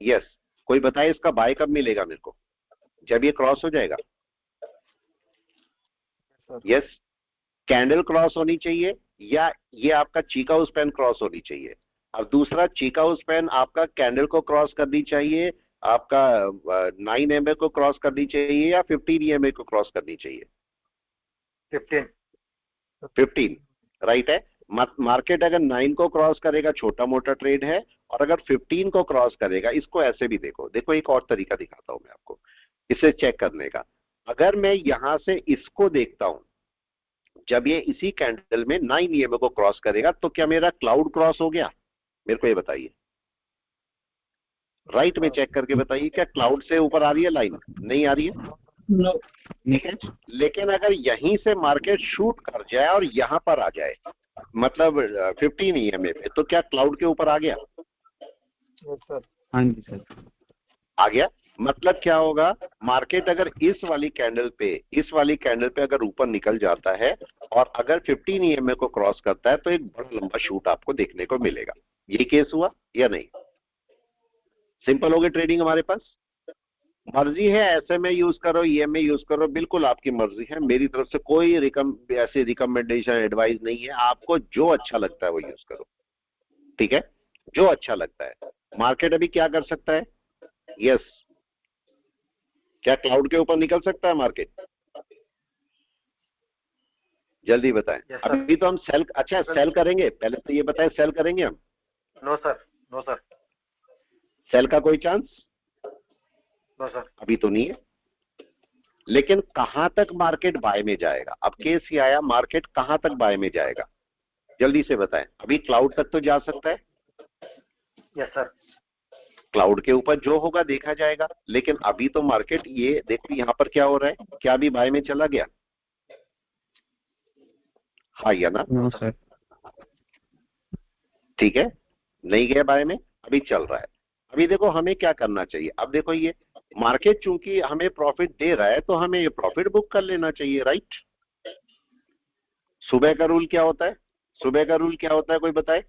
यस, कोई बताए इसका बाय कब मिलेगा मेरे को? जब ये क्रॉस हो जाएगा। यस, कैंडल क्रॉस होनी चाहिए, या ये आपका चीकाउ स्पैन क्रॉस होनी चाहिए। अब दूसरा, चीकाउ स्पैन आपका कैंडल को क्रॉस करनी चाहिए, आपका 9 EMA को क्रॉस करनी चाहिए, या 15 EMA को क्रॉस करनी चाहिए? 15 राइट है। मार्केट अगर 9 को क्रॉस करेगा छोटा मोटा ट्रेड है, और अगर 15 को क्रॉस करेगा, इसको ऐसे भी देखो एक और तरीका दिखाता हूं मैं आपको इसे चेक करने का। अगर मैं यहां से इसको देखता हूं, जब ये इसी कैंडल में 9 EMA को क्रॉस करेगा तो क्या मेरा क्लाउड क्रॉस हो गया? मेरे को ये बताइए, राइट में चेक करके बताइए, क्या क्लाउड से ऊपर आ रही है लाइन? नहीं आ रही है, ठीक है? लेकिन अगर यहीं से मार्केट शूट कर जाए और यहां पर आ जाए, मतलब 15 EMA पे, तो क्या क्लाउड के ऊपर आ गया? हाँ जी सर। आ गया। मतलब क्या होगा, मार्केट अगर इस वाली कैंडल पे अगर ऊपर निकल जाता है और अगर 15 EMA को क्रॉस करता है, तो एक बड़ा लंबा शूट आपको देखने को मिलेगा। ये केस हुआ या नहीं? सिंपल हो गई ट्रेडिंग हमारे पास। मर्जी है SMA यूज करो, EMA यूज करो, बिल्कुल आपकी मर्जी है, मेरी तरफ से कोई ऐसी रिकमेंडेशन एडवाइस नहीं है। आपको जो अच्छा लगता है वो यूज करो, ठीक है? जो अच्छा लगता है। मार्केट अभी क्या कर सकता है? यस, क्या क्लाउड के ऊपर निकल सकता है मार्केट? जल्दी बताएं। अभी तो हम सेल करेंगे, पहले तो ये बताएं सेल करेंगे हम? No sir. सेल का कोई चांस नो सर। अभी तो नहीं है, लेकिन कहां तक मार्केट बाय में जाएगा? अब केस ये आया, मार्केट कहां तक बाय में जाएगा? जल्दी से बताएं। अभी क्लाउड तक तो जा सकता है, यस सर। क्लाउड के ऊपर जो होगा देखा जाएगा, लेकिन अभी तो मार्केट, ये देखो यहां पर क्या हो रहा है, क्या अभी बाय में चला गया? हाँ या ना? No sir. ठीक है, नहीं गया बाय में, अभी चल रहा है। अभी देखो हमें क्या करना चाहिए। अब देखो ये मार्केट चूंकि हमें प्रॉफिट दे रहा है तो हमें ये प्रॉफिट बुक कर लेना चाहिए, राइट? सुबह का रूल क्या होता है? सुबह का रूल क्या होता है, कोई बताए?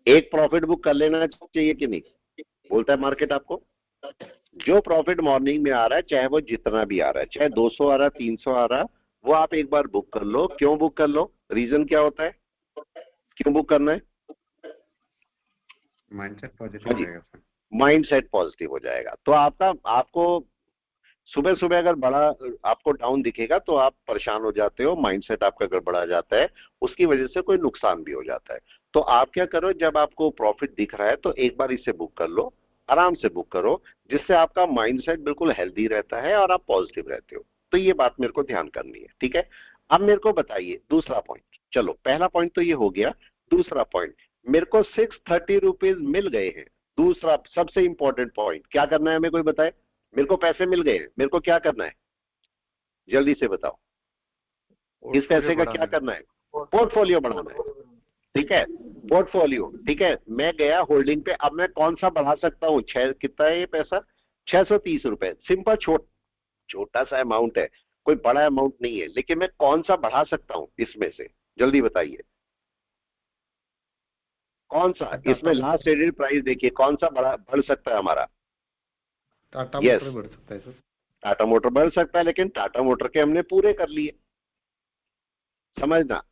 एक प्रॉफिट बुक कर लेना चाहिए कि नहीं? बोलता है मार्केट आपको जो प्रॉफिट मॉर्निंग में आ रहा है, चाहे वो जितना भी आ रहा है, चाहे 200 आ रहा है, 300 आ रहा है, वो आप एक बार बुक कर लो। क्यों बुक कर लो? रीजन क्या होता है, क्यों बुक करना है? माइंडसेट पॉजिटिव हाँ हो जी, जाएगा सर। माइंड सेट पॉजिटिव हो जाएगा। तो आपको सुबह सुबह अगर बड़ा आपको डाउन दिखेगा तो आप परेशान हो जाते हो, माइंडसेट आपका गड़बड़ा जाता है, उसकी वजह से कोई नुकसान भी हो जाता है। तो आप क्या करो, जब आपको प्रॉफिट दिख रहा है तो एक बार इसे बुक कर लो, आराम से बुक करो, जिससे आपका माइंडसेट बिल्कुल हेल्दी रहता है और आप पॉजिटिव रहते हो। तो ये बात मेरे को ध्यान करनी है, ठीक है? अब मेरे को बताइए दूसरा पॉइंट। चलो पहला पॉइंट तो ये हो गया, दूसरा पॉइंट, मेरे को 630 रुपीज मिल गए हैं। दूसरा सबसे इंपॉर्टेंट पॉइंट, क्या करना है हमें, कोई बताए? मेरे को पैसे मिल गए, मेरे को क्या करना है, जल्दी से बताओ। इस पैसे का क्या करना है? पोर्टफोलियो बढ़ाना है, ठीक है? पोर्टफोलियो, ठीक है। मैं गया होल्डिंग पे, अब मैं कौन सा बढ़ा सकता हूँ? कितना है ये पैसा? 630 रुपए। सिंपल छोटा सा अमाउंट है, कोई बड़ा अमाउंट नहीं है, लेकिन मैं कौन सा बढ़ा सकता हूँ इसमें से? जल्दी बताइए कौन सा इसमें लास्ट ट्रेडेड प्राइस देखिए, कौन सा बढ़ सकता है हमारा? टाटा Yes. मोटर बढ़ सकता है सर। टाटा मोटर बढ़ सकता है, लेकिन टाटा मोटर के हमने पूरे कर लिए, समझना।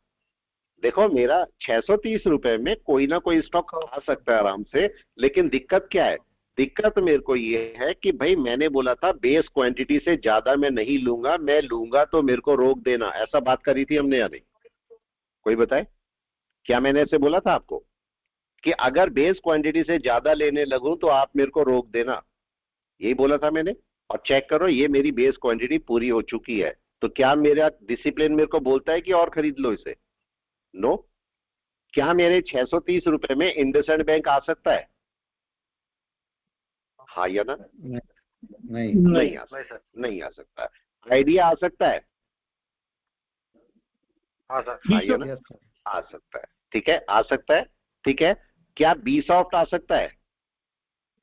देखो मेरा 630 रुपए में कोई ना कोई स्टॉक आ सकता है आराम से, लेकिन दिक्कत क्या है? दिक्कत मेरे को ये है कि भाई मैंने बोला था बेस क्वांटिटी से ज्यादा मैं नहीं लूंगा, मैं लूंगा तो मेरे को रोक देना, ऐसा बात करी थी हमने या नहीं? कोई बताए, क्या मैंने ऐसे बोला था आपको कि अगर बेस क्वांटिटी से ज्यादा लेने लगूं तो आप मेरे को रोक देना? यही बोला था मैंने। और चेक करो ये मेरी बेस क्वांटिटी पूरी हो चुकी है, तो क्या मेरा डिसिप्लिन मेरे को बोलता है कि और खरीद लो इसे? नो। क्या मेरे 630 रुपए में इंडसइंड बैंक आ सकता है? हाँ या ना? नहीं नहीं आ सकता, नहीं आ सकता। आइडिया आ सकता है? हाँ सर। हाँ या ना? Yes sir. आ सकता है, ठीक है, आ सकता है, ठीक है। क्या बी सॉफ्ट आ सकता है?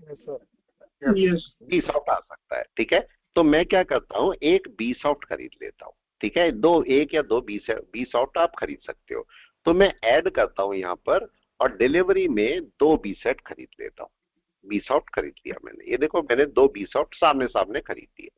Yes sir. Yes. B soft आ सकता है, ठीक है। तो मैं क्या करता हूं, एक बी सॉफ्ट खरीद लेता हूं, ठीक है। एक या दो बी सॉफ्ट आप खरीद सकते हो। तो मैं ऐड करता हूं यहां पर, और डिलीवरी में 2 बी सेट खरीद लेता हूं। बी सॉफ्ट खरीद लिया मैंने, ये देखो मैंने 2 बी सॉफ्ट सामने सामने खरीद दिए,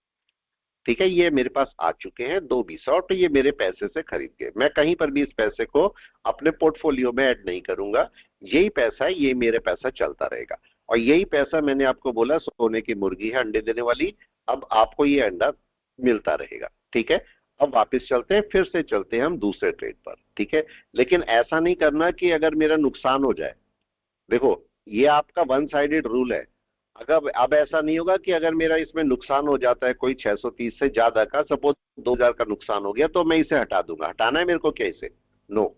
ठीक है। ये मेरे पास आ चुके हैं 2 बी सॉफ्ट, ये मेरे पैसे से खरीद गए। मैं कहीं पर भी इस पैसे को अपने पोर्टफोलियो में ऐड नहीं करूंगा, यही पैसा है, ये मेरे पैसा चलता रहेगा। और यही पैसा, मैंने आपको बोला सोने की मुर्गी है अंडे देने वाली, अब आपको ये अंडा मिलता रहेगा, ठीक है। अब वापस चलते हैं, फिर से चलते हैं हम दूसरे ट्रेड पर, ठीक है। लेकिन ऐसा नहीं करना कि अगर मेरा नुकसान हो जाए। देखो ये आपका वन साइडेड रूल है। अगर अब ऐसा नहीं होगा कि अगर मेरा इसमें नुकसान हो जाता है कोई 630 से ज्यादा का, सपोज 2000 का नुकसान हो गया, तो मैं इसे हटा दूंगा। हटाना है मेरे को क्या इसे? नो।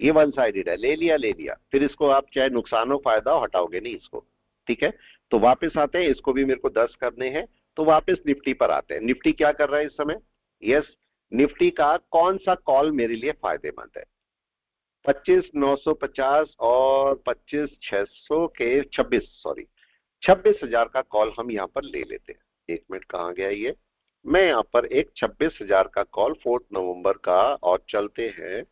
ये वन साइडेड है, ले लिया, फिर इसको आप चाहे नुकसान हो फायदा हो, हटाओगे नहीं इसको, ठीक है। तो वापस आते हैं, इसको भी मेरे को 10 करने हैं। तो वापस निफ्टी पर आते हैं। निफ्टी क्या कर रहा है इस समय? यस, निफ्टी का कौन सा कॉल मेरे लिए फायदेमंद है? 25,950 और 25,600 के 26,000 का कॉल हम यहाँ पर ले लेते हैं। एक मिनट, कहाँ गया ये? मैं यहाँ पर एक 26,000 का कॉल 4 नवंबर का, और चलते हैं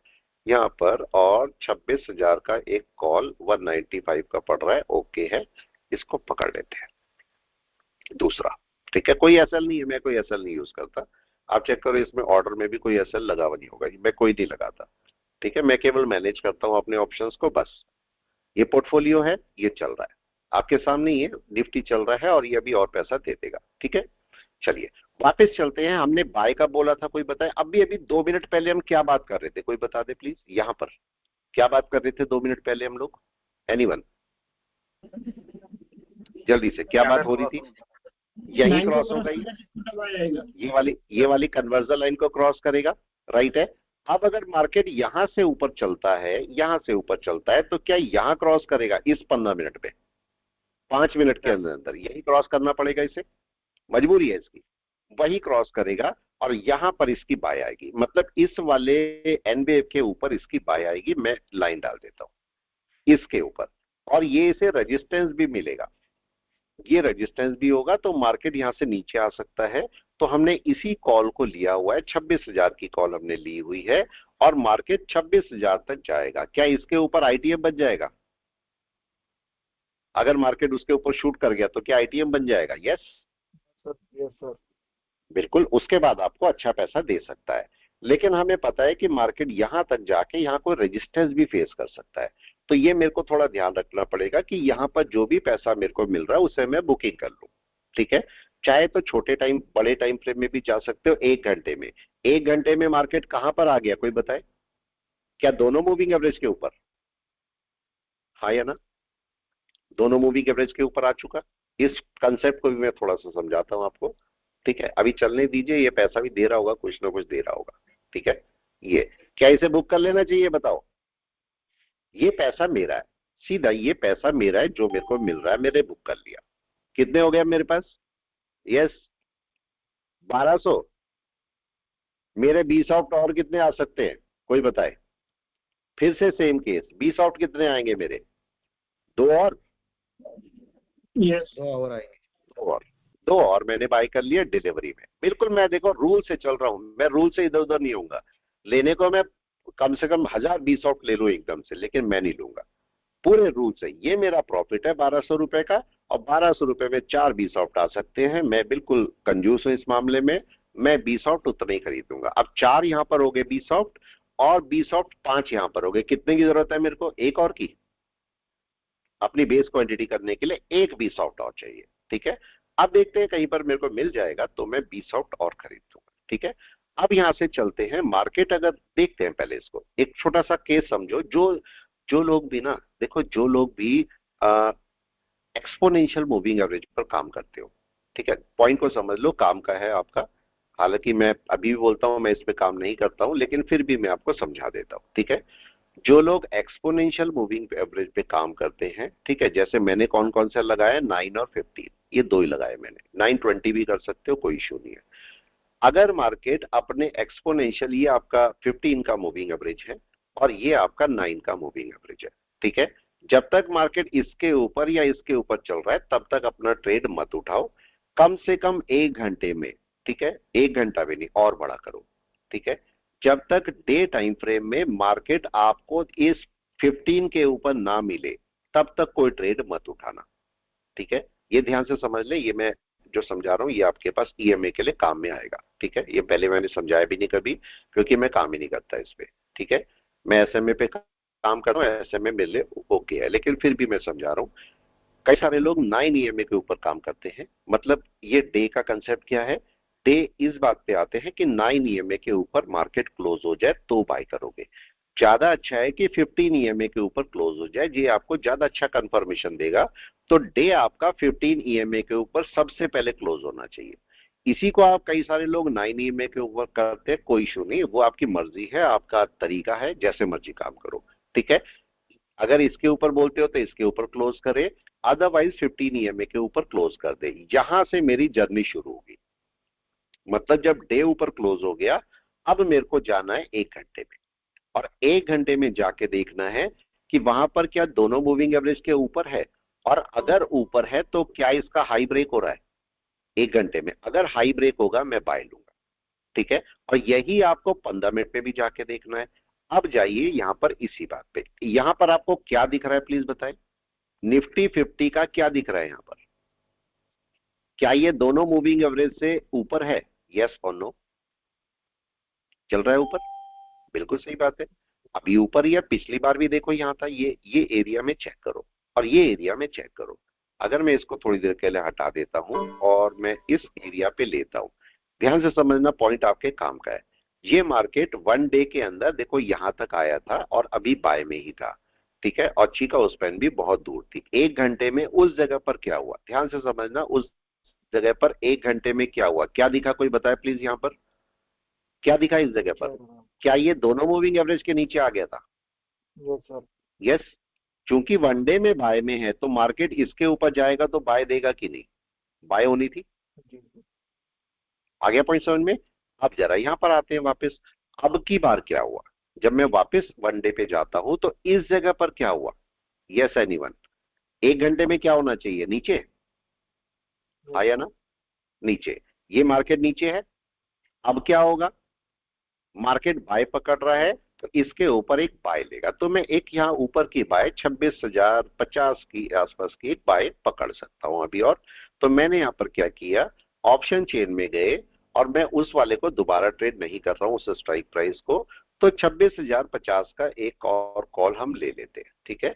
यहाँ पर, और 26,000 का एक कॉल 195 का पड़ रहा है, ओके है, इसको पकड़ लेते हैं। दूसरा, ठीक है, कोई एसएल नहीं है, मैं कोई एसएल नहीं यूज करता। आप चेक करो इसमें ऑर्डर में भी कोई एसएल लगा हुआ नहीं होगा, मैं कोई नहीं लगाता, ठीक है। मैं केवल मैनेज करता हूं अपने ऑप्शंस को, बस। ये पोर्टफोलियो है, ये चल रहा है आपके सामने, ये निफ्टी चल रहा है, और ये अभी और पैसा दे देगा, ठीक है। चलिए वापस चलते हैं। हमने बाय का बोला था, कोई बताए? अभी 2 मिनट पहले हम क्या बात कर रहे थे, कोई बता दे प्लीज। यहाँ पर क्या बात कर रहे थे 2 मिनट पहले हम लोग? एनीवन जल्दी से, क्या बात हो रही थी? यही क्रॉस होगा, ये वाली कन्वर्जन लाइन को क्रॉस करेगा, राइट है। अब अगर मार्केट यहां से ऊपर चलता है, यहां से ऊपर चलता है, तो क्या यहां क्रॉस करेगा इस 15 मिनट में? 5 मिनट के अंदर अंदर यही क्रॉस करना पड़ेगा इसे, मजबूरी है इसकी। वही क्रॉस करेगा और यहां पर इसकी बाय आएगी, मतलब इस वाले एनबीएफ के ऊपर इसकी बाय आएगी। मैं लाइन डाल देता हूं इसके ऊपर, और ये इसे रेजिस्टेंस भी मिलेगा, ये रेजिस्टेंस भी होगा, तो मार्केट यहां से नीचे आ सकता है। तो हमने इसी कॉल को लिया हुआ है, 26,000 की कॉल हमने ली हुई है, और मार्केट 26,000 तक जाएगा। क्या इसके ऊपर आईटीएम बन जाएगा? अगर मार्केट उसके ऊपर शूट कर गया तो क्या आईटीएम बन जाएगा? Yes sir. बिल्कुल, उसके बाद आपको अच्छा पैसा दे सकता है। लेकिन हमें पता है कि मार्केट यहां तक जाके यहां कोई रेजिस्टेंस भी फेस कर सकता है, तो ये मेरे को थोड़ा ध्यान रखना पड़ेगा कि यहां पर जो भी पैसा मेरे को मिल रहा है उसे मैं बुकिंग कर लूं, ठीक है। चाहे तो छोटे टाइम, बड़े टाइम फ्रेम में भी जा सकते हो। 1 घंटे में, 1 घंटे में मार्केट कहां पर आ गया, कोई बताए? क्या दोनों मूविंग एवरेज के ऊपर? हाँ या ना? दोनों मूविंग एवरेज के ऊपर आ चुका। इस कंसेप्ट को भी मैं थोड़ा सा समझाता हूं आपको, ठीक है। अभी चलने दीजिए, ये पैसा भी दे रहा होगा, कुछ ना कुछ दे रहा होगा, ठीक है। ये क्या इसे बुक कर लेना चाहिए, बताओ? ये पैसा मेरा है, सीधा ये पैसा मेरा है, जो मेरे को मिल रहा है मैंने बुक कर लिया। कितने हो गया मेरे पास? यस 1200। मेरे 20 आउट और कितने आ सकते हैं, कोई बताए? फिर से सेम केस, 20 आउट कितने आएंगे मेरे? 2 और, यस 2 और आएंगे। 2 और मैंने बाय कर लिया डिलीवरी में। बिल्कुल, मैं देखो रूल से चल रहा हूं, मैं रूल से इधर उधर नहीं होऊंगा। लेने को मैं कम से कम 1000 20 आउट ले लूं एकदम से, लेकिन मैं नहीं लूंगा, पूरे रूल से। ये मेरा प्रॉफिट है 1200 रुपए का, और 1200 रुपए में 4 20 आउट आ सकते हैं। मैं बिल्कुल कंजूस हूं इस मामले में, मैं 20 आउट उतना ही खरीदूंगा। अब 4 यहां पर हो गए 20 आउट, और 20 आउट 5 यहां पर हो गए। कितने की जरूरत है मेरे को? एक और की, अपनी बेस क्वांटिटी करने के लिए एक 20 आउट और चाहिए, ठीक है। अब देखते हैं, कहीं पर मेरे को मिल जाएगा तो मैं 20 आउट और खरीद दूंगा, ठीक है। अब यहां से चलते हैं मार्केट, अगर देखते हैं पहले इसको, एक छोटा सा केस समझो। जो लोग भी ना, देखो जो लोग भी एक्सपोनेंशियल मूविंग एवरेज पर काम करते हो, ठीक है, पॉइंट को समझ लो, काम का है आपका। हालांकि मैं अभी भी बोलता हूं मैं इस पे काम नहीं करता हूं, लेकिन फिर भी मैं आपको समझा देता हूं, ठीक है। जो लोग एक्सपोनेंशियल मूविंग एवरेज पे काम करते हैं, ठीक है, जैसे मैंने कौन कौन सा लगाया, 9 और 15, ये 2 ही लगाए मैंने। 9 20 भी कर सकते हो, कोई इशू नहीं है। अगर मार्केट अपने एक्सपोनेंशियल, ये आपका 15 का मूविंग एवरेज है और ये आपका 9 का मूविंग एवरेज है, ठीक है। जब तक मार्केट इसके ऊपर या इसके ऊपर चल रहा है तब तक अपना ट्रेड मत उठाओ, कम से कम 1 घंटे में, ठीक है। 1 घंटा भी नहीं, और बड़ा करो, ठीक है। जब तक डे टाइम फ्रेम में मार्केट आपको इस 15 के ऊपर ना मिले तब तक कोई ट्रेड मत उठाना, ठीक है। ये ध्यान से समझ ले, ये मैं जो समझा रहा हूं ये आपके पास ईएमए के लिए काम में आएगा, ठीक है। ये पहले मैंने समझाया भी नहीं कभी, क्योंकि मैं काम ही नहीं करता इस पे, ठीक है। मैं एसएमए पे काम कर रहा हूँ, एसएमए मेरे लिए ओके है, लेकिन फिर भी मैं समझा रहा हूँ। कई सारे लोग 9 ईएमए के ऊपर काम करते हैं। मतलब ये डे का कंसेप्ट क्या है, डे इस बात पे आते हैं कि 9 ईएमए के ऊपर मार्केट क्लोज हो जाए तो बाय करोगे। ज्यादा अच्छा है कि 15 ईएमए के ऊपर क्लोज हो जाए, ये आपको ज्यादा अच्छा कंफर्मेशन देगा। तो डे आपका 15 ईएमए के ऊपर सबसे पहले क्लोज होना चाहिए। इसी को आप, कई सारे लोग 9 ईएमए के ऊपर करते हैं, कोई इशू नहीं, वो आपकी मर्जी है, आपका तरीका है, जैसे मर्जी काम करो, ठीक है। अगर इसके ऊपर बोलते हो तो इसके ऊपर क्लोज करे, अदरवाइज 15 ईएमए के ऊपर क्लोज कर दे। यहां से मेरी जर्नी शुरू होगी, मतलब जब डे ऊपर क्लोज हो गया, अब मेरे को जाना है 1 घंटे में, और 1 घंटे में जाके देखना है कि वहां पर क्या दोनों मूविंग एवरेज के ऊपर है, और अगर ऊपर है तो क्या इसका हाई ब्रेक हो रहा है 1 घंटे में। अगर हाई ब्रेक होगा मैं बाय लूंगा, ठीक है। और यही आपको 15 मिनट में भी जाके देखना है। अब जाइए यहां पर इसी बात पे, यहां पर आपको क्या दिख रहा है प्लीज बताएं? निफ्टी 50 का क्या दिख रहा है यहां पर? क्या ये दोनों मूविंग एवरेज से ऊपर है? यस और नो? चल रहा है ऊपर, बिल्कुल सही बात है। अभी ऊपर ही है, पिछली बार भी देखो यहां था, ये एरिया में चेक करो, और ये एरिया में चेक करो। अगर मैं इसको थोड़ी देर के लिए हटा देता हूं और मैं इस एरिया पे लेता हूं, ध्यान से समझना, पॉइंट आपके काम का है। ये मार्केट 1 डे के अंदर देखो यहां तक आया था और अभी बाय में ही था, ठीक है, और चिकागो स्पैन भी बहुत दूर थी। 1 घंटे में उस जगह पर क्या हुआ, ध्यान से समझना, उस जगह पर 1 घंटे में क्या हुआ, क्या दिखा, कोई बताए प्लीज। यहाँ पर क्या दिखा इस जगह पर? क्या ये दोनों मूविंग एवरेज के नीचे आ गया था? Yes sir. यस, चूंकि 1 डे में बाय में है तो मार्केट इसके ऊपर जाएगा तो बाय देगा कि नहीं, बाय होनी थी। जी। आ गया पॉइंट समझ में? अब जरा यहां पर आते हैं वापस। अब की बार क्या हुआ, जब मैं वापस 1 डे पे जाता हूं तो इस जगह पर क्या हुआ? यस एनीवन, 1 घंटे में क्या होना चाहिए, नीचे आया ना, नीचे। ये मार्केट नीचे है, अब क्या होगा, मार्केट बाय पकड़ रहा है तो इसके ऊपर एक बाय लेगा, तो मैं एक यहाँ ऊपर की बाय 26,050 की आसपास की एक बाय पकड़ सकता हूं अभी। और तो मैंने यहाँ पर क्या किया, ऑप्शन चेन में गए और मैं उस वाले को दोबारा ट्रेड नहीं कर रहा हूं, उस स्ट्राइक प्राइस को। तो 26,050 का एक और कॉल हम ले लेते हैं, ठीक है।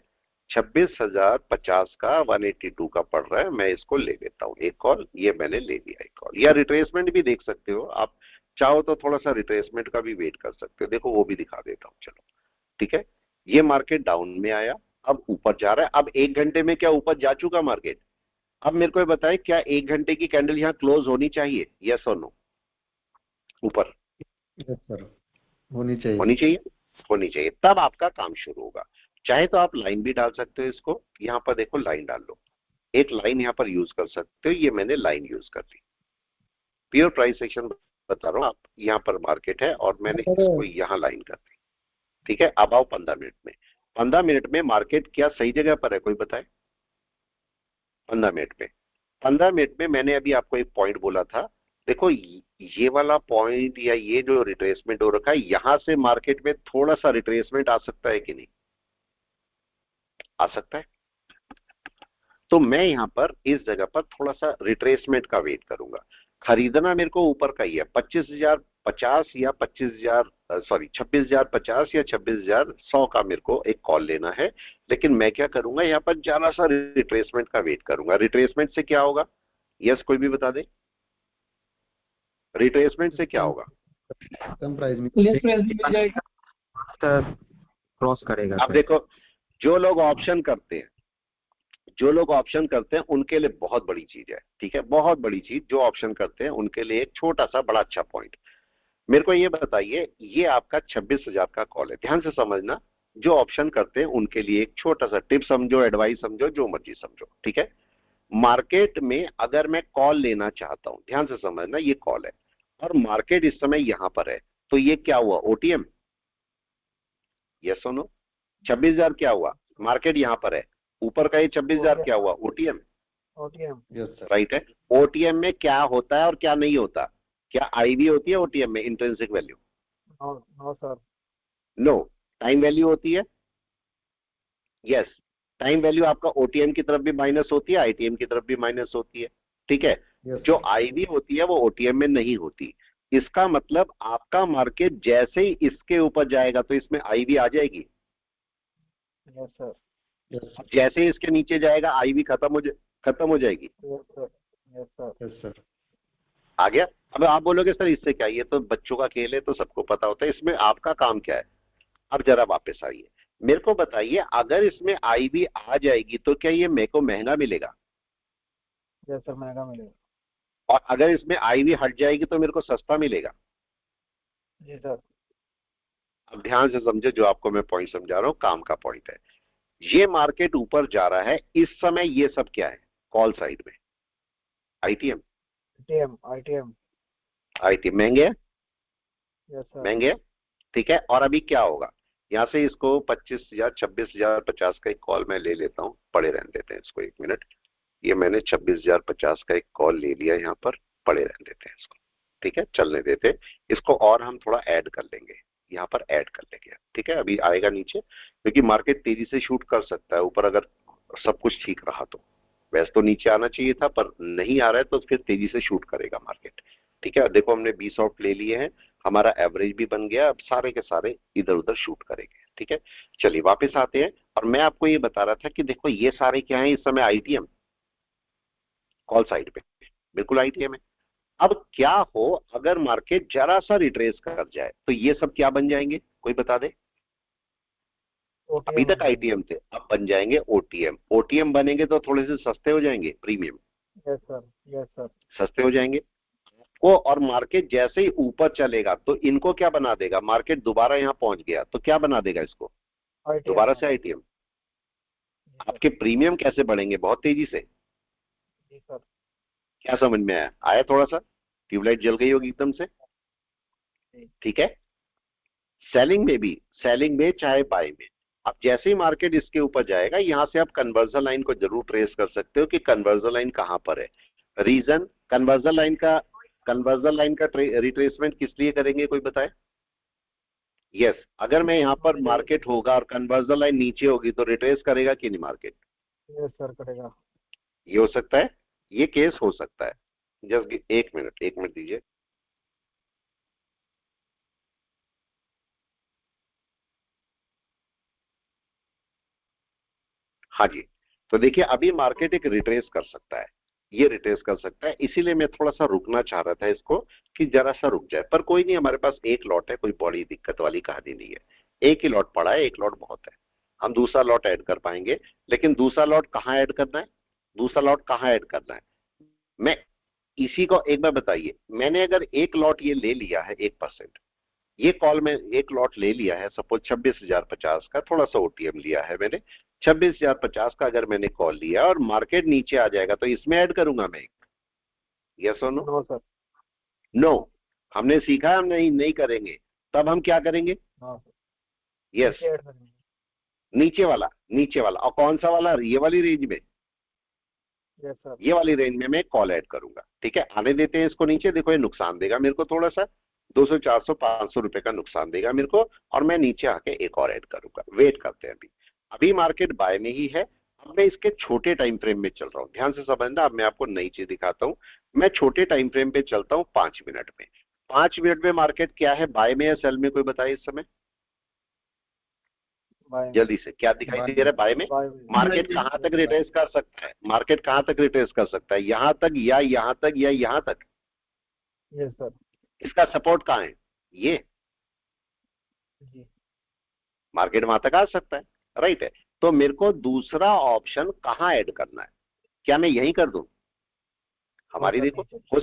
26,050 का 182 का पड़ रहा है, मैं इसको ले लेता हूँ एक कॉल, ये मैंने ले लिया एक कॉल। या रिट्रेसमेंट भी देख सकते हो आप, चाहो तो थोड़ा सा रिट्रेसमेंट का भी वेट कर सकते हो, देखो वो भी दिखा देता हूँ, चलो ठीक है। ये मार्केट डाउन में आया, अब ऊपर जा रहा है। अब 1 घंटे में क्या ऊपर जा चुका मार्केट? अब मेरे को ये बताए, क्या 1 घंटे की कैंडल यहाँ क्लोज होनी चाहिए, यस और नो? ऊपर यस सर, होनी चाहिए। होनी चाहिए, होनी चाहिए, तब आपका काम शुरू होगा। चाहे तो आप लाइन भी डाल सकते हो, इसको यहाँ पर देखो लाइन डाल लो, एक लाइन यहाँ पर यूज कर सकते हो, ये मैंने लाइन यूज कर दी। प्योर प्राइस सेक्शन बता रहा हूँ, आप यहाँ पर मार्केट है और मैंने इसको यहाँ लाइन कर दी, ठीक है। अब आओ 15 मिनट में। 15 मिनट में मार्केट क्या सही जगह पर है, कोई बताए? 15 मिनट में, 15 मिनट में मैंने अभी आपको एक पॉइंट बोला था, देखो ये वाला पॉइंट या ये जो रिट्रेसमेंट हो रखा है, यहां से मार्केट में थोड़ा सा रिट्रेसमेंट आ सकता है कि नहीं आ सकता है? तो मैं यहां पर इस जगह पर थोड़ा सा रिट्रेसमेंट का वेट करूंगा। खरीदना मेरे को ऊपर का ही है, 25,050 या 26,050 या 26,100 का मेरे को एक कॉल लेना है। लेकिन मैं क्या करूंगा, यहाँ पर जरा सा रिट्रेसमेंट का वेट करूंगा। रिट्रेसमेंट से क्या होगा, यस कोई भी बता दे, रिट्रेसमेंट से क्या होगा? कम प्राइस में लेस प्राइस भी मिल जाएगा। क्रॉस करेगा। अब देखो, जो लोग ऑप्शन करते हैं, जो लोग ऑप्शन करते हैं उनके लिए बहुत बड़ी चीज है, ठीक है, बहुत बड़ी चीज। जो ऑप्शन करते हैं उनके लिए एक छोटा सा बड़ा अच्छा पॉइंट। मेरे को ये बताइए, ये आपका 26,000 का कॉल है, ध्यान से समझना। जो ऑप्शन करते हैं उनके लिए एक छोटा सा टिप समझो, एडवाइस समझो, जो मर्जी समझो, ठीक है। मार्केट में अगर मैं कॉल लेना चाहता हूं, ध्यान से समझना, ये कॉल है और मार्केट इस समय यहां पर है, तो ये क्या हुआ, ओटीएम, यस सुनो। 26,000 क्या हुआ, मार्केट यहां पर है, ऊपर का ये 26,000 क्या हुआ, OTM, OTM. Yes sir. Right है। ओटीएम में क्या होता है और क्या नहीं होता? क्या आईवी होती है ओटीएम में, intrinsic value? No sir. No. Time value होती है, यस। टाइम वैल्यू आपका ओटीएम की तरफ भी माइनस होती है, आईटीएम की तरफ भी माइनस होती है, ठीक है। जो आईवी होती है वो ओटीएम में नहीं होती। इसका मतलब आपका मार्केट जैसे ही इसके ऊपर जाएगा तो इसमें आईवी आ जाएगी, यस सर। जैसे ही इसके नीचे जाएगा आईवी खत्म हो जाएगी। Yes sir. Yes sir. Yes sir. आ गया? अब आप बोलोगे सर इससे क्या, ये तो बच्चों का खेल है, तो सबको पता होता है, इसमें आपका काम क्या है? अब जरा वापस आइए, मेरे को बताइए, अगर इसमें आईवी आ जाएगी तो क्या ये मेरे को महंगा मिलेगा? यस सर, महंगा मिलेगा। और अगर इसमें आईवी हट जाएगी तो मेरे को सस्ता मिलेगा? जी सर। अब ध्यान से समझे, जो आपको मैं पॉइंट समझा रहा हूं काम का पॉइंट है। ये मार्केट ऊपर जा रहा है इस समय, ये सब क्या है, कॉल साइड में आईटीएम, आईटीएम। आईटीएम महंगे है, यस सर। महंगे है, ठीक है। और अभी क्या होगा, यहाँ से इसको 25,000 26,050 का एक कॉल मैं ले लेता हूँ, पड़े रहने देते हैं इसको 1 मिनट। ये मैंने 26,050 का एक कॉल ले लिया, यहाँ पर पड़े रहने देते हैं इसको, ठीक है, चलने देते हैं इसको। और हम थोड़ा ऐड कर लेंगे, यहाँ पर ऐड कर लेंगे, ठीक है। अभी आएगा नीचे, क्योंकि मार्केट तेजी से शूट कर सकता है ऊपर अगर सब कुछ ठीक रहा तो। वैसे तो नीचे आना चाहिए था पर नहीं आ रहा है, तो फिर तेजी से शूट करेगा मार्केट, ठीक है। देखो हमने 20 आउट ले लिए हैं, हमारा एवरेज भी बन गया, अब सारे के सारे इधर उधर शूट करेंगे, ठीक है। चलिए वापस आते हैं, और मैं आपको ये बता रहा था कि देखो ये सारे क्या है इस समय, आईटीएम कॉल साइड पे, बिल्कुल आईटीएम है। अब क्या हो अगर मार्केट जरा सा रिट्रेस कर जाए, तो ये सब क्या बन जाएंगे, कोई बता दे। अभी तक आईटीएम थे, अब बन जाएंगे ओटीएम। ओटीएम बनेंगे तो थोड़े से सस्ते हो जाएंगे, premium yes sir, yes sir. सस्ते हो जाएंगे को। और मार्केट जैसे ही ऊपर चलेगा तो इनको क्या बना देगा, मार्केट दोबारा यहाँ पहुंच गया तो क्या बना देगा इसको, दोबारा से आईटीएम। आपके प्रीमियम कैसे बढ़ेंगे, बहुत तेजी से। जी सर। क्या समझ में आया, आया थोड़ा सा, ट्यूबलाइट जल गई होगी एकदम से। ठीक है, सेलिंग में भी, सेलिंग में चाहे बाय में, अब जैसे ही मार्केट इसके ऊपर जाएगा यहां से आप कन्वर्जन लाइन को जरूर ट्रेस कर सकते हो कि कन्वर्जन लाइन कहां पर है। रीजन, कन्वर्जन लाइन का रिट्रेसमेंट किस लिए करेंगे, कोई बताए। यस, अगर मैं यहां पर मार्केट होगा और कन्वर्जन लाइन नीचे होगी तो रिट्रेस करेगा कि नहीं मार्केट। यस सर, करेगा। ये हो सकता है, ये केस हो सकता है। जस्ट एक मिनट दीजिए। हाँ जी, तो देखिए अभी मार्केट एक रिट्रेस कर सकता है, ये रिट्रेस कर सकता है, इसीलिए मैं थोड़ा सा रुकना चाह रहा था इसको कि जरा सा रुक जाए। पर कोई नहीं, हमारे पास एक लॉट है, कोई बड़ी दिक्कत वाली कहानी नहीं है। एक ही लॉट पड़ा है, एक लॉट बहुत है, हम दूसरा लॉट ऐड कर पाएंगे। लेकिन दूसरा लॉट कहाँ ऐड करना है, दूसरा लॉट कहाँ ऐड करना है, मैं इसी को एक बार बताइए। मैंने अगर एक लॉट ये ले लिया है 1%, ये कॉल में एक लॉट ले लिया है, सपोज 26,050 का, थोड़ा सा ओटीएम लिया है मैंने, 26,050 का अगर मैंने कॉल लिया और मार्केट नीचे आ जाएगा तो इसमें ऐड करूंगा मैं, यस और नो। No sir. नो, हमने सीखा हम नहीं करेंगे। तब हम क्या करेंगे, यस, नीचे वाला। और कौन सा वाला, ये वाली रेंज में, यस सर। ये वाली रेंज में मैं कॉल ऐड करूंगा। ठीक है, आने देते हैं इसको नीचे। देखो ये नुकसान देगा मेरे को थोड़ा सा, 200 400 500 रुपए का नुकसान देगा मेरे को, और मैं नीचे आके एक और ऐड करूंगा। वेट करते हैं, अभी मार्केट बाय में ही है। अब मैं इसके छोटे टाइम फ्रेम में चल रहा हूं, ध्यान से समझना। अब मैं आपको नई चीज दिखाता हूं, मैं छोटे टाइम फ्रेम पे चलता हूं 5 मिनट में। 5 मिनट में मार्केट क्या है, बाय में या सेल में, कोई बताए इस समय जल्दी से। क्या दिखाई दे रहा है बाय में, मार्केट कहां तक रिट्रेस कर सकता है, मार्केट कहां तक रिट्रेस कर सकता है, यहां तक या यहां तक या यहां तक। Yes sir. इसका सपोर्ट कहां है, ये जी। मार्केट वहां तक आ सकता है, राइट है। तो मेरे को दूसरा ऑप्शन कहां ऐड करना है, क्या मैं यही कर दूं। हमारी देखो, हो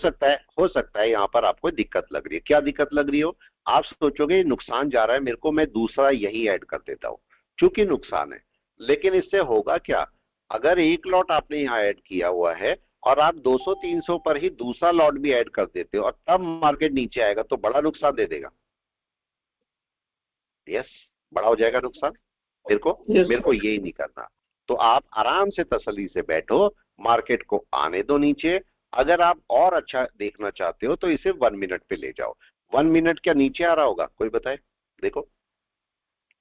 सकता है यहां पर आपको दिक्कत लग रही है। क्या दिक्कत लग रही हो, आप सोचोगे नुकसान जा रहा है मेरे को, मैं दूसरा यही ऐड कर देता हूं चूंकि नुकसान है। लेकिन इससे होगा क्या, अगर एक लॉट आपने यहाँ ऐड किया हुआ है और आप 200-300 पर ही दूसरा लॉट भी ऐड कर देते हो और तब मार्केट नीचे आएगा तो बड़ा नुकसान दे देगा। यस, बड़ा हो जाएगा नुकसान मेरे को यही नहीं करना। तो आप आराम से तसल्ली से बैठो, मार्केट को आने दो नीचे। अगर आप और अच्छा देखना चाहते हो तो इसे 1 मिनट पे ले जाओ। 1 मिनट क्या नीचे आ रहा होगा, कोई बताए। देखो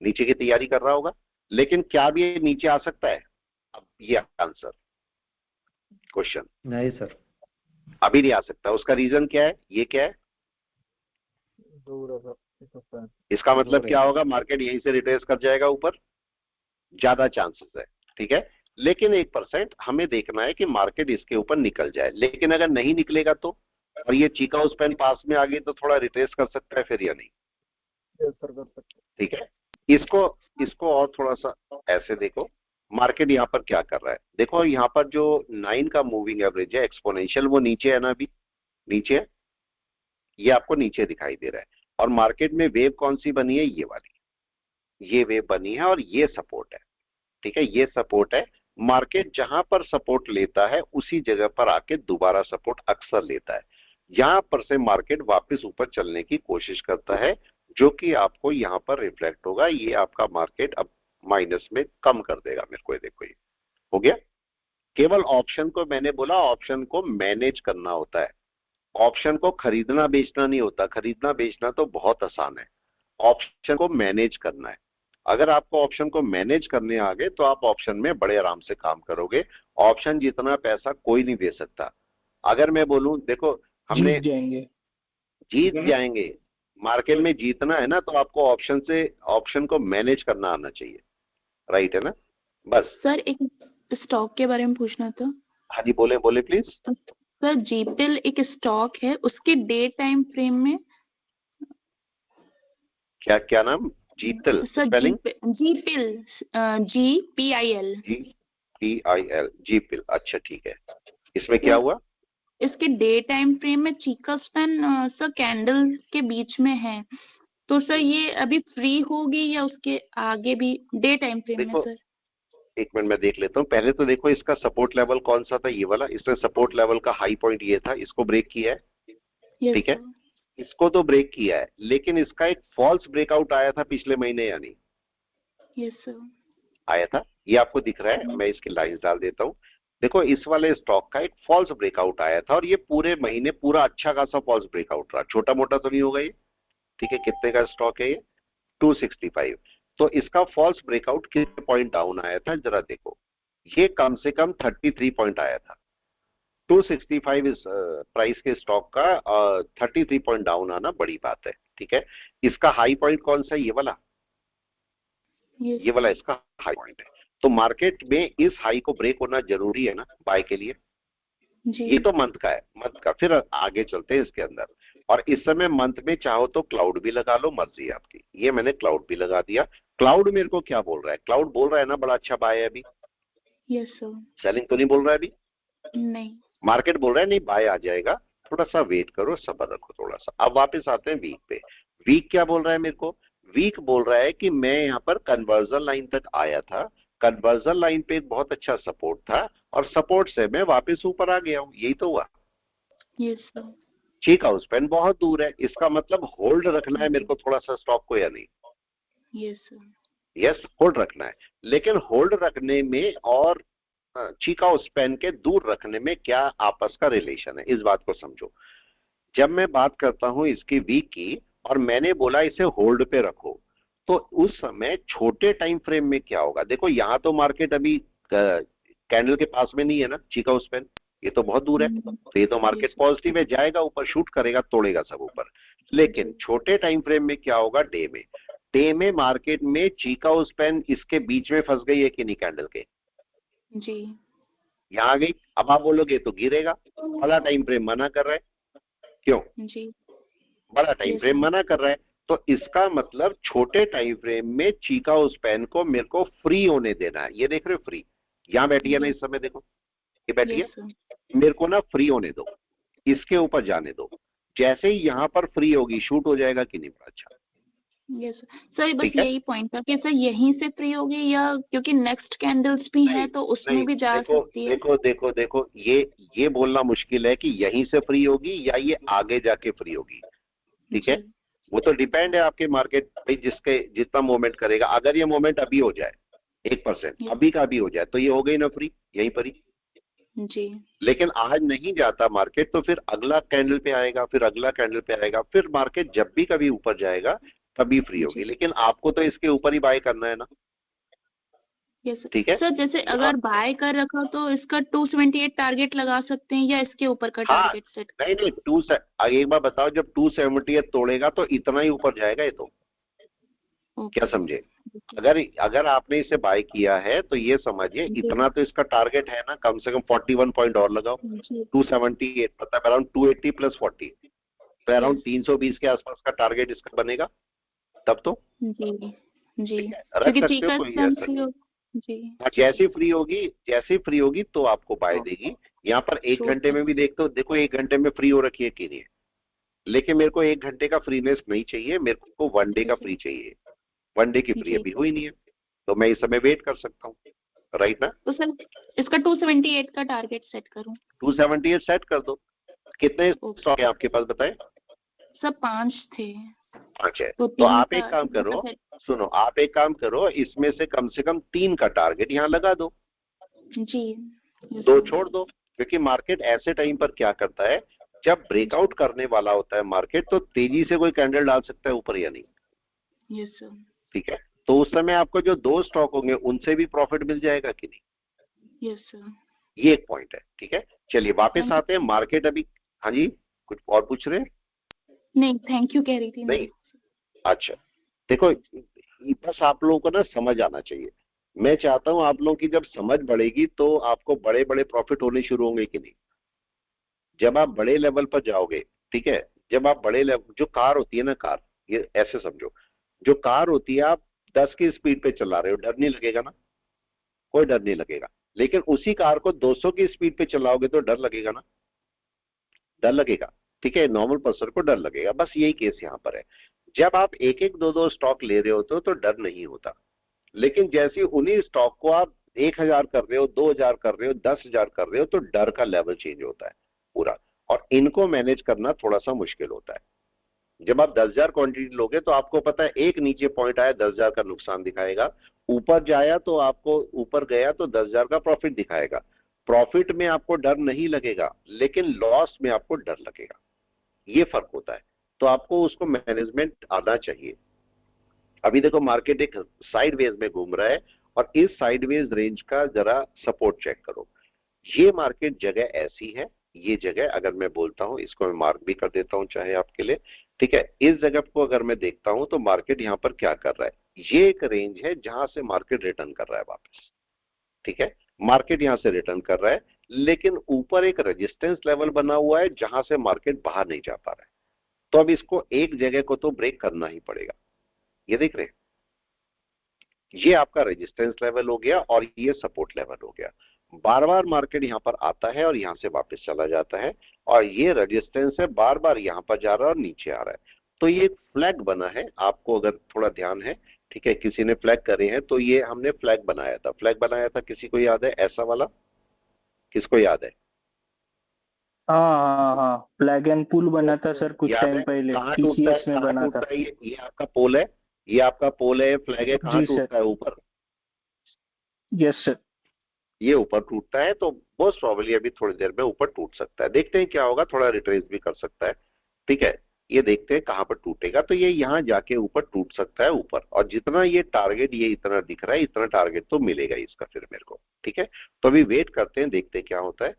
नीचे की तैयारी कर रहा होगा, लेकिन क्या भी ये नीचे आ सकता है। अब ये आंसर क्वेश्चन, नहीं सर, अभी नहीं आ सकता। उसका रीजन क्या है, ये क्या है, दूर है सर। इसका मतलब क्या होगा, मार्केट यहीं से रिट्रेस कर जाएगा ऊपर, ज्यादा चांसेस है। ठीक है, लेकिन 1% हमें देखना है कि मार्केट इसके ऊपर निकल जाए। लेकिन अगर नहीं निकलेगा तो, और ये चीका उस पेन पास में आ गई तो थोड़ा रिट्रेस कर सकता है फिर या नहीं। यस सर, कर सकते। ठीक है, इसको और थोड़ा सा ऐसे देखो, मार्केट यहाँ पर क्या कर रहा है। देखो यहाँ पर जो 9 का मूविंग एवरेज है एक्सपोनेंशियल, वो नीचे है ना, अभी नीचे है, ये आपको नीचे दिखाई दे रहा है। और मार्केट में वेव कौन सी बनी है, ये वाली, ये वेव बनी है और ये सपोर्ट है। ठीक है, ये सपोर्ट है। मार्केट जहां पर सपोर्ट लेता है उसी जगह पर आके दोबारा सपोर्ट अक्सर लेता है। यहां पर से मार्केट वापस ऊपर चलने की कोशिश करता है, जो कि आपको यहां पर रिफ्लेक्ट होगा। ये आपका मार्केट अब माइनस में कम कर देगा मेरे को। ये देखो, ये हो गया। केवल ऑप्शन को मैंने बोला, ऑप्शन को मैनेज करना होता है, ऑप्शन को खरीदना बेचना नहीं होता। खरीदना बेचना तो बहुत आसान है, ऑप्शन को मैनेज करना है। अगर आपको ऑप्शन को मैनेज करने आ गए तो आप ऑप्शन में बड़े आराम से काम करोगे। ऑप्शन जितना पैसा कोई नहीं दे सकता। अगर मैं बोलूं, देखो हमने जीत जाएंगे, मार्केट में जीतना है ना, तो आपको ऑप्शन को मैनेज करना आना चाहिए, राइट है ना। बस सर एक स्टॉक के बारे में पूछना था। हाँ जी, बोले प्लीज। सर जीपिल एक स्टॉक है, उसके डे टाइम फ्रेम में क्या क्या नाम? जीतल, सर स्पेलिंग? जीपिल GPIL। GPIL, जीपिल। अच्छा ठीक है, इसमें क्या हुआ? इसके डे टाइम फ्रेम में चीका स्पैन सर कैंडल के बीच में है, तो सर ये अभी फ्री होगी या उसके आगे भी डे टाइम फ्रेम में? देखो, सर एक मिनट मैं देख लेता हूँ। पहले तो देखो इसका सपोर्ट लेवल कौन सा था, ये वाला। इसने सपोर्ट लेवल का हाई पॉइंट ये था, इसको ब्रेक किया है, यस ठीक है। सर। इसको तो ब्रेक किया है, लेकिन इसका एक फॉल्स ब्रेकआउट आया था पिछले महीने, यानी यस सर। आया था, ये आपको दिख रहा है। मैं इसकी लाइंस डाल देता हूँ। देखो, इस वाले स्टॉक का एक फॉल्स ब्रेकआउट आया था और ये पूरे महीने पूरा अच्छा खासा फॉल्स ब्रेकआउट रहा, छोटा मोटा तो नहीं होगा ये, ठीक है। कितने का स्टॉक है ये? 265। तो इसका फॉल्स ब्रेकआउट कितने पॉइंट डाउन आया था जरा देखो, ये कम से कम 33 पॉइंट आया था। 265 इस प्राइस के स्टॉक का 33 पॉइंट डाउन आना बड़ी बात है, ठीक है। इसका हाई पॉइंट कौन सा है? ये वाला, ये वाला इसका हाई पॉइंट है। तो मार्केट में इस हाई को ब्रेक होना जरूरी है ना बाय के लिए। जी। ये तो मंथ का है, मंथ का। फिर आगे चलते हैं इसके अंदर। और इस समय मंथ में चाहो तो क्लाउड भी लगा लो, मर्जी है आपकी। ये मैंने क्लाउड भी लगा दिया। क्लाउड मेरे को क्या बोल रहा है? क्लाउड बोल रहा है ना बड़ा अच्छा बाय है अभी। Yes sir. सेलिंग तो नहीं बोल रहा है अभी। नहीं। मार्केट बोल रहा है नहीं बाय आ जाएगा, थोड़ा सा वेट करो, सब्र रखो थोड़ा सा। अब वापस आते हैं वीक पे। वीक क्या बोल रहा है मेरे को? वीक बोल रहा है कि मैं यहाँ पर कन्वर्जन लाइन तक आया था, कन्वर्जन लाइन पे एक बहुत अच्छा सपोर्ट था और सपोर्ट से मैं वापस ऊपर आ गया हूँ, यही तो हुआ। Yes sir. ठीक है, स्पेन बहुत दूर है, इसका मतलब होल्ड रखना है मेरे को थोड़ा सा स्टॉक को, या नहीं? Yes sir. यस, होल्ड रखना है। लेकिन होल्ड रखने में और चीका स्पेन के दूर रखने में क्या आपस का रिलेशन है, इस बात को समझो। जब मैं बात करता हूं इसकी वीक की और मैंने बोला इसे होल्ड पे रखो, तो उस समय छोटे टाइम फ्रेम में क्या होगा? देखो, यहां तो मार्केट अभी कैंडल के पास में नहीं है ना चीका स्पेन, ये तो बहुत दूर है। तो ये तो मार्केट पॉजिटिव है, जाएगा ऊपर, शूट करेगा, तोड़ेगा सब ऊपर। लेकिन छोटे टाइम फ्रेम में क्या होगा? डे में, डे में मार्केट में चीका स्पेन इसके बीच में फंस गई है कि नहीं कैंडल के? जी। यहाँ आ गई। अब आप बोलोगे तो गिरेगा, बड़ा टाइम फ्रेम मना कर रहा है। क्यों? जी। बड़ा टाइम Yes, फ्रेम sir. मना कर रहा है। तो इसका मतलब छोटे टाइम फ्रेम में चीका स्पेन को मेरे को फ्री होने देना है। ये देख रहे हो फ्री, यहाँ बैठी है ना इस समय, देखो ये बैठी Yes, है। sir. मेरे को ना फ्री होने दो, इसके ऊपर जाने दो। जैसे ही यहाँ पर फ्री होगी, शूट हो जाएगा कि नहीं? बड़ा अच्छा, यस सर, बस ठीक है। यही पॉइंट था कि सर यहीं से फ्री होगी या क्योंकि नेक्स्ट कैंडल्स भी है तो उसमें नहीं, भी जा देखो सकती है। देखो देखो देखो, ये बोलना मुश्किल है कि यहीं से फ्री होगी या ये आगे जाके फ्री होगी, ठीक है। जी। वो तो डिपेंड है आपके मार्केट भाई, जिसके जितना मूवमेंट करेगा। अगर ये मूवमेंट अभी हो जाए 1%, Yes. अभी का अभी हो जाए, तो ये हो गई ना फ्री, यहीं पर ही। जी। लेकिन आज नहीं जाता मार्केट, तो फिर अगला कैंडल पे आएगा, फिर अगला कैंडल पे आएगा, फिर मार्केट जब भी कभी ऊपर जाएगा तभी फ्री होगी। जी। लेकिन आपको तो इसके ऊपर ही बाय करना है ना, यस ठीक है। सर, जैसे अगर बाय कर रखा तो इसका 278 टारगेट लगा सकते हैं या इसके ऊपर का हाँ, टारगेट सेट? नहीं नहीं, एक बार बताओ, जब 270 तोड़ेगा तो इतना ही ऊपर जाएगा ये तो। क्या समझे? अगर आपने इसे बाय किया है तो ये समझिए इतना तो इसका टारगेट है ना, कम से कम 41 पॉइंट और लगाओ। 278 मतलब अराउंड 280 प्लस 40, तो अराउंड 320 के आसपास का टारगेट इसका बनेगा तब तो। जी। जी, रख क्योंकि सकते हो, चीका कोई स्पैन ऐसा फ्री नहीं। हो। जी। जैसे फ्री होगी तो आपको बाय देगी। यहाँ पर 1 घंटे में भी देखो 1 घंटे में फ्री हो रखी है कि नहीं है। लेकिन मेरे को 1 घंटे का फ्रीनेस नहीं चाहिए, मेरे को 1 डे का फ्री चाहिए। 1 डे की फ्री अभी हुई नहीं है, तो मैं इस समय वेट कर सकता हूँ, राइट ना। तो सर इसका 278 का टारगेट सेट करूं? 278 सेट कर दो। कितने स्टॉक है आपके पास बताएं? सब 5 थे। 5 है। तो तो 3 आप का एक काम करो, set- सुनो, आप एक काम करो, इसमें से कम 3 का टारगेट यहाँ लगा दो, जी। 2 छोड़ दो। क्योंकि मार्केट ऐसे टाइम पर क्या करता है, जब ब्रेकआउट करने वाला होता है मार्केट, तो तेजी से कोई कैंडल डाल सकता है ऊपर या नहीं, यस सर। ठीक है। तो उस समय आपको जो 2 स्टॉक होंगे उनसे भी प्रॉफिट मिल जाएगा कि नहीं, यस सर। ये एक पॉइंट है, ठीक है। चलिए वापस आते हैं मार्केट अभी। हाँ जी, कुछ और पूछ रहे हैं? नहीं, थैंक यू कह रही थी। नहीं, अच्छा देखो, बस आप लोगों को ना समझ आना चाहिए। मैं चाहता हूं आप लोगों की जब समझ बढ़ेगी तो आपको बड़े बड़े प्रॉफिट होने शुरू होंगे कि नहीं। जब आप बड़े लेवल पर जाओगे, ठीक है, जब आप बड़े लेवल, जो कार होती है ना, कार, ये ऐसे समझो, जो कार होती है आप 10 की स्पीड पे चला रहे हो, डर नहीं लगेगा ना, कोई डर नहीं लगेगा। लेकिन उसी कार को 200 की स्पीड पे चलाओगे तो डर लगेगा ना, डर लगेगा। ठीक है, नॉर्मल पर्सन को डर लगेगा। बस यही केस यहाँ पर है। जब आप एक एक दो दो स्टॉक ले रहे होते हो तो डर नहीं होता, लेकिन जैसे उन्हीं स्टॉक को आप 1000 कर रहे हो, 2000 कर रहे हो, 10,000 कर रहे हो, तो डर का लेवल चेंज होता है पूरा, और इनको मैनेज करना थोड़ा सा मुश्किल होता है। जब आप 10,000 क्वांटिटी लोगे तो आपको पता है एक नीचे पॉइंट आया 10,000 का नुकसान दिखाएगा, ऊपर जाया तो आपको, ऊपर गया तो 10,000 का प्रॉफिट दिखाएगा। प्रॉफिट में आपको डर नहीं लगेगा, लेकिन लॉस में आपको डर लगेगा। ये फर्क होता है। तो आपको उसको मैनेजमेंट आना चाहिए। अभी देखो मार्केट एक साइडवेज में घूम रहा है, और इस साइडवेज रेंज का जरा सपोर्ट चेक करो। ये मार्केट जगह ऐसी है, ये जगह अगर मैं बोलता हूं, इसको मैं मार्क भी कर देता हूं चाहे आपके लिए, ठीक है। इस जगह को अगर मैं देखता हूं तो मार्केट यहां पर क्या कर रहा है, ये एक रेंज है जहां से मार्केट रिटर्न कर रहा है वापस, ठीक है। मार्केट यहां से रिटर्न कर रहा है, लेकिन ऊपर एक रेजिस्टेंस लेवल बना हुआ है जहां से मार्केट बाहर नहीं जा पा रहा है। तो अब इसको एक जगह को तो ब्रेक करना ही पड़ेगा। ये देख रहे हैं, ये आपका रेजिस्टेंस लेवल हो गया और ये सपोर्ट लेवल हो गया। बार बार मार्केट यहां पर आता है और यहां से वापस चला जाता है, और ये रेजिस्टेंस है, बार बार यहां पर जा रहा है और नीचे आ रहा है। तो ये फ्लैग बना है, आपको अगर थोड़ा ध्यान है, ठीक है, किसी ने फ्लैग करे हैं, तो ये हमने फ्लैग बनाया था। फ्लैग बनाया था, किसी को याद है ऐसा वाला? किसको याद है? हाँ हाँ हाँ, फ्लैग एंड पुल बना था सर कुछ याद टाइम है? पहले, कहाँ टूटता है, TCS में कहाँ बना था। टूटता है? ये आपका पोल है, ये आपका पोल है, फ्लैग है, कहाँ जी सर। टूटता है? ऊपर। Yes sir. ये ऊपर टूटता है, तो मोस्ट प्रॉब्ली अभी थोड़ी देर में ऊपर टूट सकता है। देखते हैं क्या होगा, थोड़ा रिट्रेस भी कर सकता है, ठीक है। ये देखते हैं कहां पर टूटेगा। तो ये यहाँ जाके ऊपर टूट सकता है ऊपर, और जितना ये टारगेट ये इतना दिख रहा है, इतना टारगेट तो मिलेगा इसका फिर मेरे को, ठीक है। तो अभी वेट करते हैं, देखते हैं क्या होता है।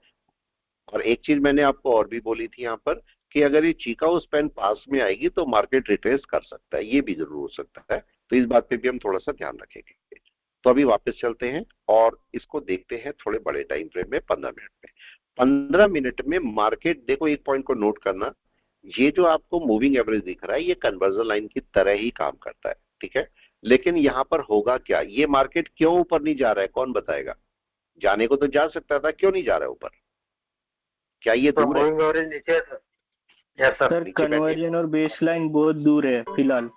और एक चीज मैंने आपको और भी बोली थी यहाँ पर, कि अगर ये चिकागो स्पैन पास में आएगी तो मार्केट रिट्रेस कर सकता है, ये भी जरूर हो सकता है। तो इस बात पे भी हम थोड़ा सा ध्यान रखेंगे। तो अभी वापस चलते हैं और इसको देखते हैं थोड़े बड़े टाइम फ्रेम में, 15 मिनट में। 15 मिनट में मार्केट, देखो एक पॉइंट को नोट करना, ये जो आपको मूविंग एवरेज दिख रहा है ये कन्वर्जन लाइन की तरह ही काम करता है, ठीक है। लेकिन यहां पर होगा क्या, ये मार्केट क्यों ऊपर नहीं जा रहा है, कौन बताएगा? जाने को तो जा सकता था, क्यों नहीं जा रहा है ऊपर? क्या ये दूर है? मूविंग एवरेज नीचे है सर। Yes sir. सर नीचे बैठे। कन्वर्जन और बेस लाइन बहुत दूर है फिलहाल।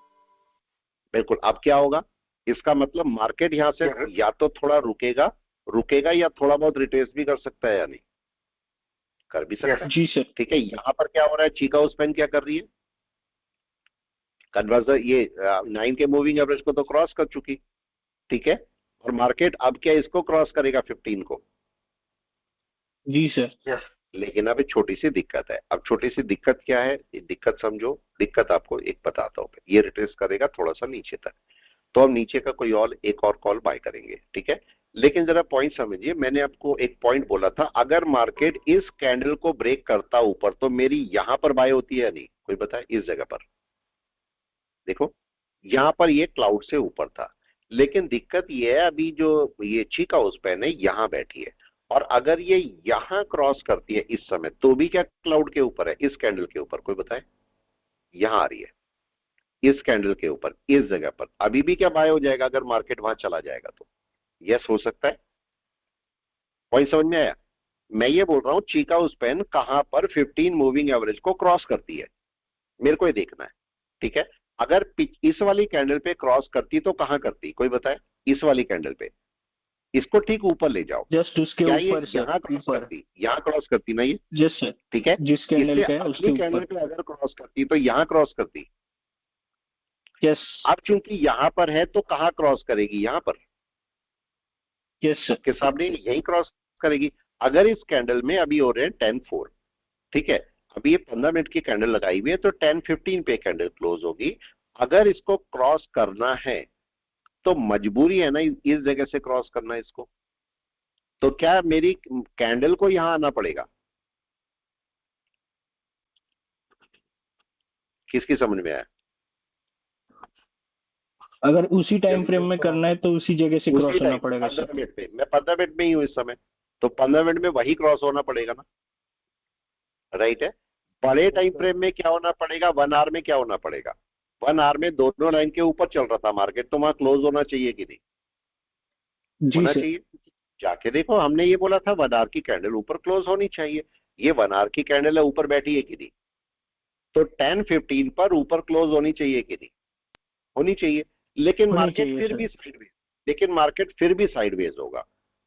बिल्कुल। अब क्या होगा, इसका मतलब मार्केट यहां से या तो थोड़ा रुकेगा, रुकेगा, या थोड़ा बहुत रिट्रेस भी कर सकता है, या नहीं कर भी सकता है, जी सर। ठीक है। यहां पर क्या हो रहा है, चिकागो स्पैन क्या कर रही है, कन्वर्जन, ये 9 के मूविंग एवरेज को तो क्रॉस कर चुकी, ठीक है। और मार्केट अब क्या इसको क्रॉस करेगा, 15 को? जी सर। यस। लेकिन अब एक छोटी सी दिक्कत है। अब छोटी सी दिक्कत क्या है, ये दिक्कत समझो। दिक्कत आपको एक बताता हूं, ये रिट्रेस करेगा थोड़ा सा नीचे तक, तो हम नीचे का कोई और एक और कॉल बाय करेंगे, ठीक है। लेकिन जरा पॉइंट समझिए, मैंने आपको एक पॉइंट बोला था, अगर मार्केट इस कैंडल को ब्रेक करता ऊपर तो मेरी यहां पर बाय होती है या नहीं, कोई बताए? इस जगह पर देखो, यहां पर ये क्लाउड से ऊपर था, लेकिन दिक्कत ये है अभी जो ये चिकागो स्पैन है यहां बैठी है, और अगर ये यहां क्रॉस करती है इस समय, तो भी क्या क्लाउड के ऊपर है, इस कैंडल के ऊपर? कोई बताए? यहां आ रही है इस कैंडल के ऊपर, इस जगह पर, अभी भी क्या बाय हो जाएगा अगर मार्केट वहां चला जाएगा तो? यस, हो सकता है। पॉइंट समझ में आया? मैं ये बोल रहा हूं चिकागो स्पैन कहां पर 15 मूविंग एवरेज को क्रॉस करती है, मेरे को ये देखना है, ठीक है। अगर इस वाली कैंडल पे क्रॉस करती तो कहां करती, कोई बताए? इस वाली कैंडल पे, इसको ठीक ऊपर ले जाओ। जस्ट उसके क्या ये ऊपर सर, यहाँ क्रॉस ऊपर। करती, यहाँ क्रॉस करती ना ये, यस सर। ठीक है। जिस कैंडल इससे का है उसके अगली कैंडल ऊपर। पे अगर क्रॉस करती तो यहाँ क्रॉस करती। यस। अब चूंकि यहाँ पर है तो कहाँ क्रॉस करेगी, यहाँ पर यस सर। के सामने यही क्रॉस करेगी। अगर इस कैंडल में अभी हो रहे हैं 10-4, ठीक है, अभी ये 15 मिनट की कैंडल लगाई हुई है, तो 10-15 पे कैंडल क्लोज होगी। अगर इसको क्रॉस करना है तो मजबूरी है ना इस जगह से क्रॉस करना इसको, तो क्या मेरी कैंडल को यहां आना पड़ेगा? किसकी समझ में आया? अगर उसी टाइम फ्रेम में करना है तो उसी जगह से क्रॉस होना पड़ेगा 15 सर। मिनट पे, मैं 15 मिनट में ही हूँ इस समय, तो 15 मिनट में वही क्रॉस होना पड़ेगा ना। राइट है। बड़े टाइम फ्रेम में क्या होना पड़ेगा, 1 आवर में क्या होना पड़ेगा, 1 आवर में दोनों लाइन के ऊपर चल रहा था मार्केट, तो वहां क्लोज होना चाहिए कि नहीं, जी होना सर। चाहिए। जाके देखो, हमने ये बोला था 1 आवर की कैंडल ऊपर क्लोज होनी चाहिए, ये 1 आवर की कैंडल है, ऊपर बैठी है कि नहीं, तो 10:15 पर ऊपर क्लोज होनी चाहिए कि नहीं, होनी चाहिए। लेकिन होनी मार्केट चाहिए फिर सर। भी साइडवेज, लेकिन मार्केट फिर भी साइडवेज होगा।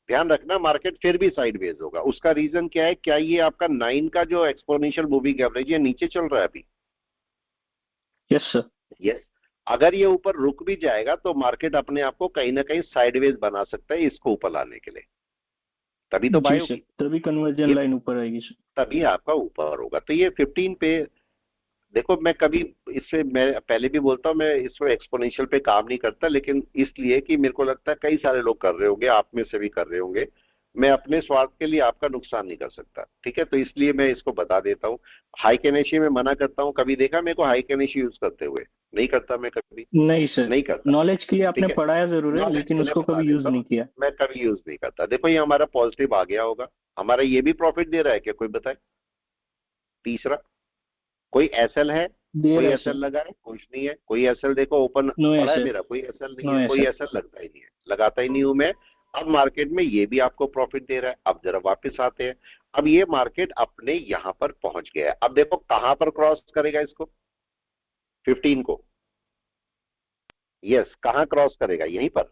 ध्यान रखना, मार्केट फिर भी साइडवेज होगा। उसका रीजन क्या है, क्या ये आपका 9 का जो एक्सपोनेंशियल मूविंग एवरेज है नीचे चल रहा है अभी? Yes sir. यस। अगर ये ऊपर रुक भी जाएगा तो मार्केट अपने आप को कहीं ना कहीं साइडवेज बना सकता है इसको ऊपर लाने के लिए, तभी तो बाय जी सर, होगी, तभी कन्वर्जन ये लाइन ऊपर आएगी सर। तभी आपका ऊपर होगा। तो ये 15 पे देखो, मैं कभी इससे, मैं पहले भी बोलता हूँ, मैं इसमें एक्सपोनेंशियल पे काम नहीं करता, लेकिन इसलिए कि मेरे को लगता है कई सारे लोग कर रहे होंगे, आप में से भी कर रहे होंगे, मैं अपने स्वार्थ के लिए आपका नुकसान नहीं कर सकता, ठीक है, तो इसलिए मैं इसको बता देता हूँ। हाई केनेशी में मना करता हूँ, कभी देखा मेरे को हाई केनेशी यूज करते हुए? नहीं करता, मैं कभी नहीं सर, नहीं करता, नॉलेज के लिए आपने ठीक है। पढ़ाया जरूर है, नॉलेज लेकिन के लिए उसको बता कभी यूज देता हूँ, नहीं किया। मैं कभी यूज नहीं करता। देखो ये हमारा पॉजिटिव आ गया होगा, हमारा ये भी प्रॉफिट दे रहा है क्या, कोई बताए? तीसरा, कोई एसएल है, दे कोई रहा है एसएल सर। लगा है? कुछ नहीं है। कोई एसएल देखो ओपन नो पड़ा है एसएल। मेरा? कोई एसएल नहीं नो है, कोई एसएल। एसएल लगता ही नहीं है, लगाता ही नहीं हूं मैं। अब मार्केट में ये भी आपको प्रॉफिट दे रहा है। अब जरा वापस आते हैं, अब ये मार्केट अपने यहां पर पहुंच गया है। अब देखो कहां पर क्रॉस करेगा इसको, 15 को। यस, कहां क्रॉस करेगा, यहीं पर,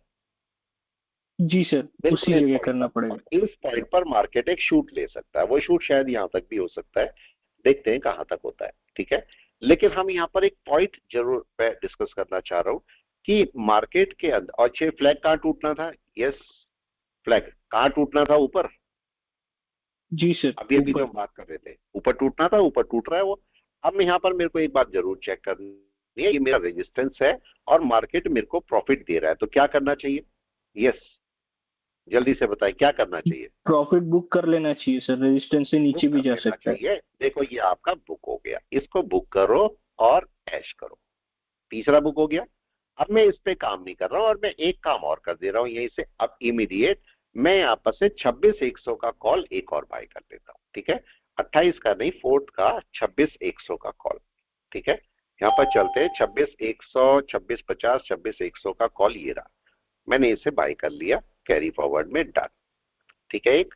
जी सर, बिल्कुल उसी इस जगह पॉइंट करना पर। पड़ेगा। और इस पॉइंट पर मार्केट एक शूट ले सकता है, वो शूट शायद यहां तक भी हो सकता है, देखते हैं कहां तक होता है, ठीक है। लेकिन हम यहाँ पर एक पॉइंट जरूर मैं डिस्कस करना चाह रहा हूं कि मार्केट के अंदर, अच्छे फ्लैग कहां टूटना था? यस, फ्लैग कहां टूटना था? ऊपर। जी सर, अभी अभी जो ऊपर। हम बात कर रहे थे, ऊपर टूटना था, ऊपर टूट रहा है वो। अब यहाँ पर मेरे को एक बात जरूर चेक करनी है, ये मेरा रेजिस्टेंस है और मार्केट मेरे को प्रॉफिट दे रहा है, तो क्या करना चाहिए? यस, जल्दी से बताएं क्या करना चाहिए? प्रॉफिट बुक कर लेना चाहिए सर, रेजिस्टेंस से नीचे बुक भी कर जा लेना सकता है। चाहिए। देखो ये आपका बुक हो गया, इसको बुक करो और ऐश करो। तीसरा बुक हो गया। अब मैं इस पे काम नहीं कर रहा हूं और मैं एक काम और कर दे रहा हूं यहीं से, अब इमीडिएट मैं यहाँ पर से 26,100 का कॉल एक और बाय कर लेता हूं, ठीक है। 28 का नहीं, 4 का 26,100 का कॉल, ठीक है। यहाँ पर चलते हैं, 26,100, 26,50, 26,100 का कॉल ये रहा, मैंने इसे बाय कर लिया, कैरी फॉरवर्ड में डन, ठीक है। एक,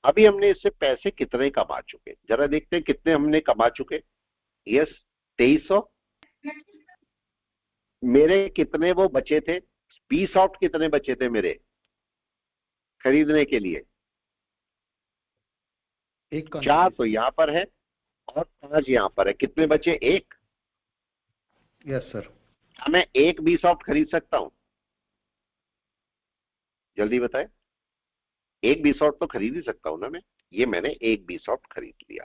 अभी हमने इससे पैसे कितने कमा चुके, जरा देखते हैं कितने हमने कमा चुके। यस, 2300। मेरे कितने वो बचे थे, बी सॉफ्ट कितने बचे थे मेरे खरीदने के लिए? एक 4 क्वांटिटी तो सर। यहां पर है और 5 यहां पर है, कितने बचे? एक। Yes sir. क्या मैं एक बी सॉफ्ट खरीद सकता हूं? जल्दी बताए, एक बी सॉफ्ट तो खरीद ही सकता हूं ना मैं। ये मैंने एक बी सॉफ्ट खरीद लिया।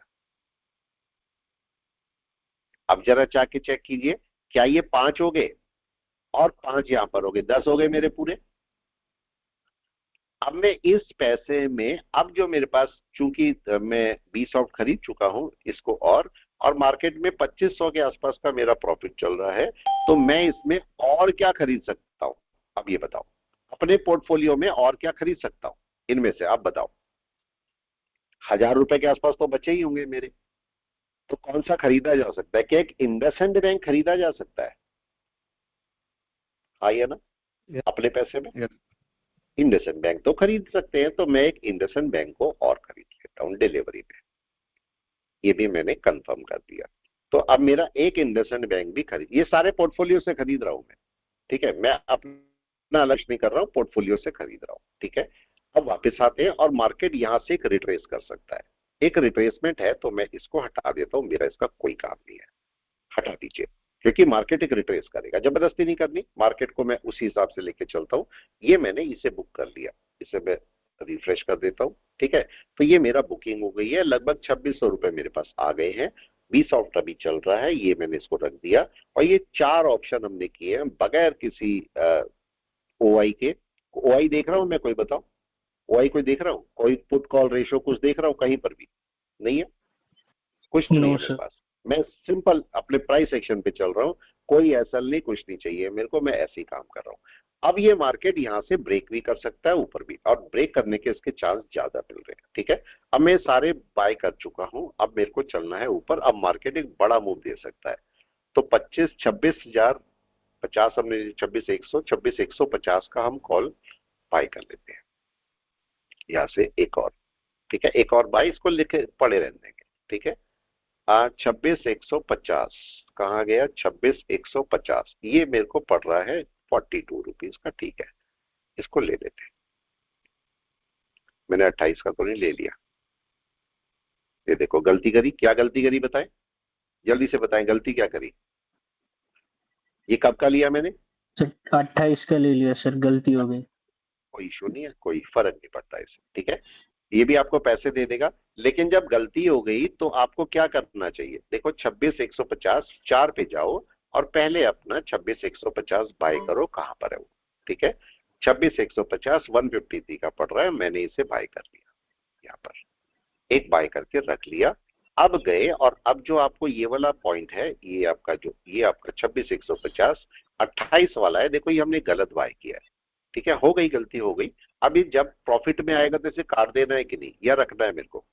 अब जरा जाके चेक कीजिए, क्या ये 5 हो गए और 5 यहां पर हो गए, 10 हो गए मेरे पूरे। अब मैं इस पैसे में, अब जो मेरे पास, चूंकि मैं बी सॉफ्ट खरीद चुका हूं इसको, और मार्केट में 2500 के आसपास का मेरा प्रॉफिट चल रहा है, तो मैं इसमें और क्या खरीद सकता हूं? अब ये बताओ, अपने पोर्टफोलियो में और क्या खरीद सकता हूं इनमें से, आप बताओ। 1,000 रुपए के आसपास तो बचे ही होंगे मेरे, तो कौन सा खरीदा जा सकता है? क्या एक इंडसइंड बैंक खरीदा जा सकता है? हाँ या ना, यस। अपने पैसे में यस। इंडसइंड बैंक तो खरीद सकते हैं, तो मैं एक इंडसइंड बैंक को और खरीद लेता हूं डिलीवरी में, ये भी मैंने कंफर्म कर दिया। तो अब मेरा एक इंडसइंड बैंक भी खरीद, ये सारे पोर्टफोलियो से खरीद रहा हूं मैं, ठीक है, मैं अपना अलग नहीं कर रहा हूं, पोर्टफोलियो से खरीद रहा हूं, ठीक है। अब वापस आते हैं और मार्केट यहां से एक रिट्रेस कर सकता है, एक रिट्रेसमेंट है, तो मैं इसको हटा देता हूं, मेरा इसका कोई काम नहीं है, हटा दीजिए, क्योंकि मार्केट एक रिट्रेस करेगा, जबरदस्ती नहीं करनी मार्केट को, मैं उसी हिसाब से लेके चलता हूं। ये मैंने इसे बुक कर लिया, इसे मैं रिफ्रेश कर देता हूं, ठीक है। तो ये मेरा बुकिंग हो गई है, लगभग 2600 रुपए मेरे पास आ गए हैं। बी सॉफ्ट अभी चल रहा है, ये मैंने इसको रख दिया, और ये 4 ऑप्शन हमने किए हैं बगैर किसी ओआई के। ओआई देख रहा हूं मैं, कोई बताओ, ओआई कोई देख रहा हूं, कोई पुट कॉल रेशो कुछ देख रहा हूं कहीं पर भी? नहीं है, कुछ नहीं नो है मेरे सर। पास। मैं सिंपल अपने प्राइस सेक्शन पे चल रहा हूं, कोई एसएल नहीं, कुछ नहीं चाहिए मेरे को, मैं ऐसे ही काम कर रहा हूं। अब ये मार्केट यहां से ब्रेक भी कर सकता है ऊपर भी, और ब्रेक करने के इसके चांस ज्यादा मिल रहे हैं। ठीक है, अब मैं सारे बाय कर चुका हूं, अब मेरे को चलना है ऊपर। अब मार्केट एक बड़ा मूव दे सकता है, तो 26,050 हमने 26,150 का हम कॉल बाय कर लेते हैं यहां से एक और। ठीक है, एक और बाय, इसको लिखे पड़े रहने देंगे। ठीक है, 26,150 कहाँ गया, 26,150, ये मेरे को पड़ रहा है 42 रुपीज का। ठीक है, इसको ले लेते हैं। मैंने 28 का तो नहीं ले लिया। ये देखो गलती करी, क्या गलती करी बताएं, जल्दी से बताएं, गलती क्या करी। ये कब का लिया मैंने, 28 का ले लिया सर, गलती हो गई। कोई इशू नहीं है, कोई फर्क नहीं पड़ता इससे। ठीक है, ये भी आपको पैसे दे देगा, लेकिन जब गलती हो गई तो आपको क्या करना चाहिए। देखो 26,150 4 पे जाओ और पहले अपना 26,150 बाय करो। कहां पर है वो, ठीक है, 26,150 153 का पड़ रहा है, मैंने इसे बाय कर लिया, यहाँ पर एक बाय करके रख लिया। अब गए और अब जो आपको ये वाला पॉइंट है, ये आपका जो ये आपका 26,150 28 वाला है, देखो ये हमने गलत बाय किया है। ठीक है, हो गई, गलती हो गई। अभी जब प्रॉफिट में आएगा तो इसे काट देना है कि नहीं, या रखना है मेरे को,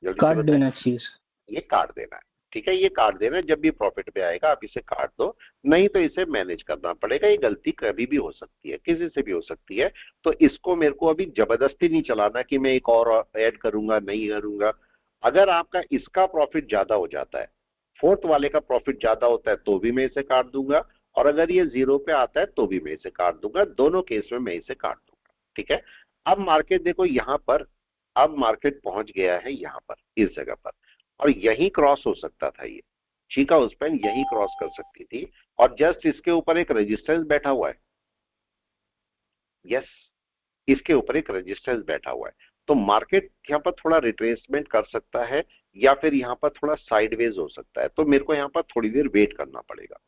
जल्दी से काट बताएं। देना चाहिए। ये काट देना है। ठीक है, ये काट देना है, जब भी प्रॉफिट में आएगा आप इसे काट दो, नहीं तो इसे मैनेज करना पड़ेगा। ये गलती कभी भी हो सकती है, किसी से भी हो सकती है, तो इसको मेरे को अभी जबरदस्ती नहीं चलाना कि मैं एक और ऐड करूंगा, नहीं करूंगा। अगर आपका इसका प्रॉफिट ज्यादा हो जाता है, फोर्थ वाले का प्रॉफिट ज्यादा होता है, तो भी मैं इसे काट दूंगा, और अगर ये 0 पे आता है तो भी मैं इसे काट दूंगा, दोनों केस में मैं इसे काट दूंगा। ठीक है, अब मार्केट देखो यहां पर, अब मार्केट पहुंच गया है यहां पर, इस जगह पर, और यही क्रॉस हो सकता था, ये चीका उस पर यही क्रॉस कर सकती थी, और जस्ट इसके ऊपर एक रेजिस्टेंस बैठा हुआ है। यस, इसके ऊपर एक रेजिस्टेंस बैठा हुआ है, तो मार्केट यहाँ पर थोड़ा रिट्रेसमेंट कर सकता है, या फिर यहाँ पर थोड़ा साइडवेज हो सकता है। तो मेरे को यहाँ पर थोड़ी देर वेट करना पड़ेगा,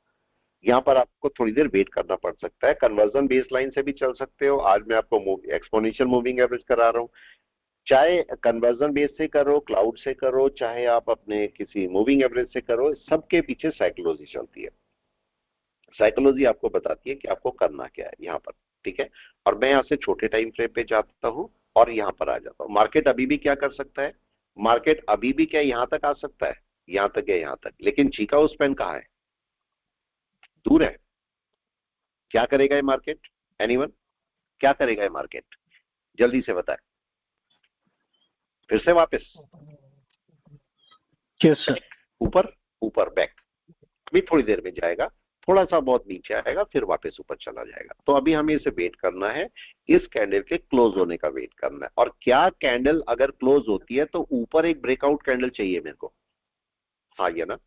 यहाँ पर आपको थोड़ी देर वेट करना पड़ सकता है। कन्वर्जन बेस लाइन से भी चल सकते हो, आज मैं आपको एक्सपोनेंशियल मूविंग एवरेज करा रहा हूँ, चाहे कन्वर्जन बेस से करो, क्लाउड से करो, चाहे आप अपने किसी मूविंग एवरेज से करो, सबके पीछे साइकोलॉजी चलती है। साइकोलॉजी आपको बताती है कि आपको करना क्या है यहाँ पर। ठीक है, और मैं यहाँ से छोटे टाइम फ्रेम पे जाता हूँ और यहाँ पर आ जाता हूँ। मार्केट अभी भी क्या कर सकता है, मार्केट अभी भी क्या यहाँ तक आ सकता है, यहाँ तक है, यहाँ तक, लेकिन चीका उस पेन कहाँ है, दूर है। क्या करेगा ये मार्केट, एनीवन, क्या करेगा ये मार्केट, जल्दी से बताए। फिर से वापस यस सर। ऊपर, ऊपर बैक, अभी थोड़ी देर में जाएगा, थोड़ा सा बहुत नीचे आएगा, फिर वापस ऊपर चला जाएगा। तो अभी हमें इसे वेट करना है, इस कैंडल के क्लोज होने का वेट करना है। और क्या कैंडल अगर क्लोज होती है तो ऊपर एक ब्रेकआउट कैंडल चाहिए मेरे को, हाँ ये ना,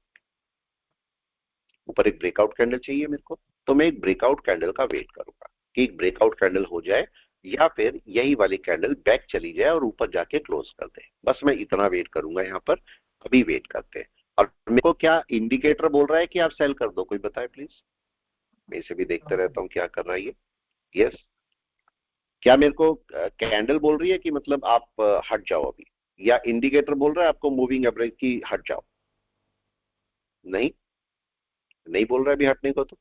ऊपर एक ब्रेकआउट कैंडल चाहिए मेरे को। तो मैं एक ब्रेकआउट कैंडल का वेट करूंगा कि एक ब्रेकआउट कैंडल हो जाए, या फिर यही वाली कैंडल बैक चली जाए और ऊपर जाके क्लोज कर दे। बस मैं इतना वेट करूंगा यहाँ पर, अभी वेट करते हैं। और मेरे को क्या इंडिकेटर बोल रहा है कि आप सेल कर दो, कोई बताए प्लीज, मैं इसे भी देखते रहता हूँ क्या कर रहा है ये। यस, क्या मेरे को कैंडल बोल रही है कि मतलब आप हट जाओ अभी, या इंडिकेटर बोल रहा है आपको मूविंग एवरेज की हट जाओ, नहीं नहीं बोल रहा है अभी हटने को। तो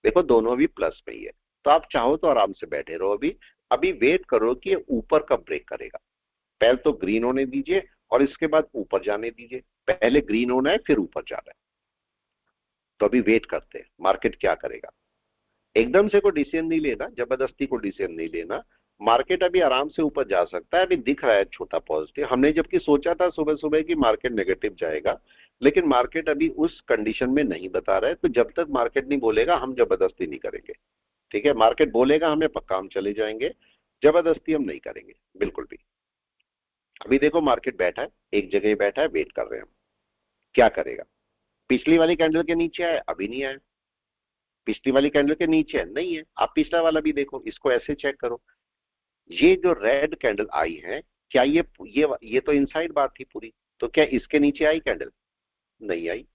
देखो दोनों अभी प्लस में ही है, तो आप चाहो तो आराम से बैठे रहो, अभी अभी वेट करो कि ये ऊपर कब ब्रेक करेगा। पहले तो ग्रीन होने दीजिए और इसके बाद ऊपर जाने दीजिए, पहले ग्रीन होना है फिर ऊपर जाना है। तो अभी वेट करते हैं मार्केट क्या करेगा। एकदम से कोई डिसीजन नहीं लेना, जबरदस्ती को डिसीजन नहीं लेना। मार्केट अभी आराम से ऊपर जा सकता है, अभी दिख रहा है छोटा पॉजिटिव। हमने जबकि सोचा था सुबह सुबह कि मार्केट नेगेटिव जाएगा, लेकिन मार्केट अभी उस कंडीशन में नहीं बता रहा है। तो जब तक मार्केट नहीं बोलेगा हम जबरदस्ती नहीं करेंगे। ठीक है, मार्केट बोलेगा हमें पक्का हम चले जाएंगे, जबरदस्ती हम नहीं करेंगे बिल्कुल भी। अभी देखो मार्केट बैठा है, एक जगह ही बैठा है, वेट कर रहे हैं हम क्या करेगा। पिछली वाली कैंडल के नीचे आया, अभी नहीं आया। पिछली वाली कैंडल के नीचे है, नहीं है। आप पिछला वाला भी देखो, इसको ऐसे चेक करो, ये जो रेड कैंडल आई है, क्या ये तो इनसाइड बात थी पूरी, तो क्या इसके नीचे आई कैंडल, नहीं आई,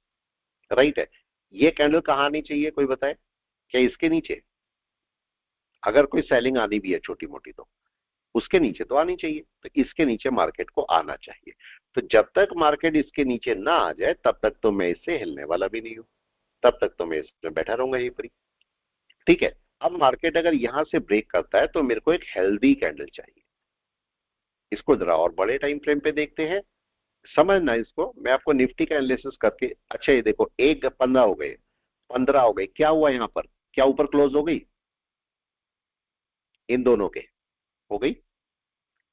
राइट है। ये कैंडल कहाँ आनी चाहिए, कोई बताए, क्या इसके नीचे, अगर कोई सेलिंग आनी भी है छोटी मोटी तो उसके नीचे तो आनी चाहिए, तो इसके नीचे मार्केट को आना चाहिए। तो जब तक मार्केट इसके नीचे ना आ जाए तब तक तो मैं इससे हिलने वाला भी नहीं हूं, तब तक तो मैं इसमें बैठा रहूंगा यहीं पर ही। ठीक है, अब मार्केट अगर यहां से ब्रेक करता है तो मेरे को एक हेल्दी कैंडल चाहिए। इसको जरा और बड़े टाइम फ्रेम पे देखते हैं, समझना इसको। मैं आपको निफ्टी का एनालिसिस करके, अच्छा ये देखो, 1 15 हो गए, 15 हो गए, क्या हुआ यहाँ पर, क्या ऊपर क्लोज हो गई इन दोनों के, हो गई।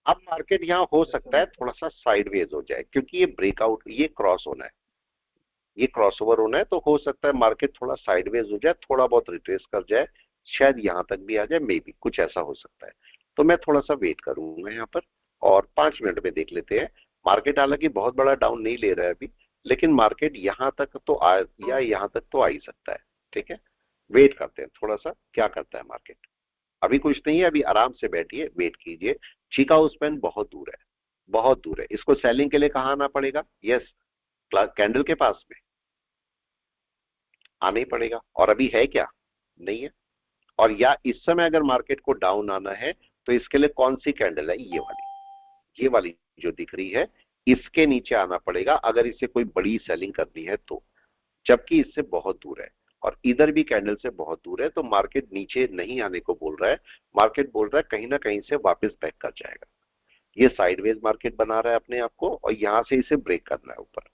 अब मार्केट यहाँ हो सकता है थोड़ा सा साइडवेज हो जाए, क्योंकि ये ब्रेकआउट, ये क्रॉस होना है, ये क्रॉसओवर होना है, तो हो सकता है मार्केट थोड़ा साइडवेज हो जाए, थोड़ा बहुत रिट्रेस कर जाए, शायद यहां तक भी आ जाए, मे बी कुछ ऐसा हो सकता है। तो मैं थोड़ा सा वेट करूंगा यहाँ पर और 5 मिनट में देख लेते हैं। मार्केट हालांकि बहुत बड़ा डाउन नहीं ले रहा है अभी, लेकिन मार्केट यहां तक तो आ, या यहां तक तो आ ही सकता है। ठीक है, वेट करते हैं थोड़ा सा क्या करता है मार्केट। अभी कुछ नहीं है, अभी आराम से बैठिए, वेट कीजिए। चिकागो स्पैन बहुत दूर है, बहुत दूर है। इसको सेलिंग के लिए कहाँ आना पड़ेगा? यस, कैंडल के पास में आना ही पड़ेगा। और अभी है क्या? नहीं है। और या इस समय अगर मार्केट को डाउन आना है तो इसके लिए कौन सी कैंडल है? ये वाली जो दिख रही है, इसके नीचे आना पड़ेगा अगर इसे कोई बड़ी सेलिंग करनी है तो, जबकि इससे बहुत दूर है और इधर भी कैंडल से बहुत दूर है। तो मार्केट नीचे नहीं आने को बोल रहा है, मार्केट बोल रहा है कहीं ना कहीं से वापस बैक कर जाएगा। ये साइडवेज मार्केट बना रहा है अपने आप को और यहां से इसे ब्रेक करना है ऊपर।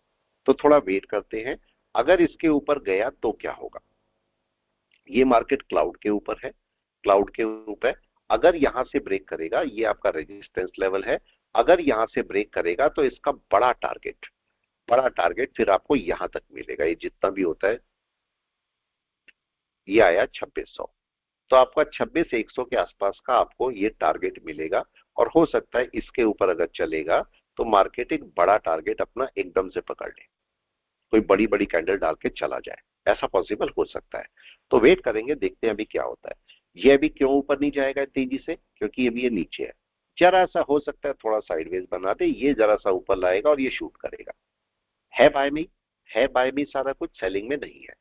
तो थोड़ा वेट करते हैं, अगर इसके ऊपर गया तो क्या होगा। ये मार्केट क्लाउड के ऊपर है, क्लाउड के ऊपर अगर यहां से ब्रेक करेगा, ये आपका रेजिस्टेंस लेवल है, अगर यहां से ब्रेक करेगा तो इसका बड़ा टारगेट फिर आपको यहां तक मिलेगा। ये जितना भी होता है, ये आया 2600, तो आपका 26,100 के आसपास का आपको ये टारगेट मिलेगा। और हो सकता है इसके ऊपर अगर चलेगा तो मार्केट एक बड़ा टारगेट अपना एकदम से पकड़ ले, कोई बड़ी बड़ी कैंडल डाल के चला जाए, ऐसा पॉसिबल हो सकता है। तो वेट करेंगे, देखते हैं अभी क्या होता है। ये अभी क्यों ऊपर नहीं जाएगा तेजी से? क्योंकि अभी ये नीचे है, जरा सा हो सकता है थोड़ा साइडवेज बना दे, ये जरा सा ऊपर लाएगा और ये शूट करेगा। है बाय में, है बाय में, सारा कुछ सेलिंग में नहीं है।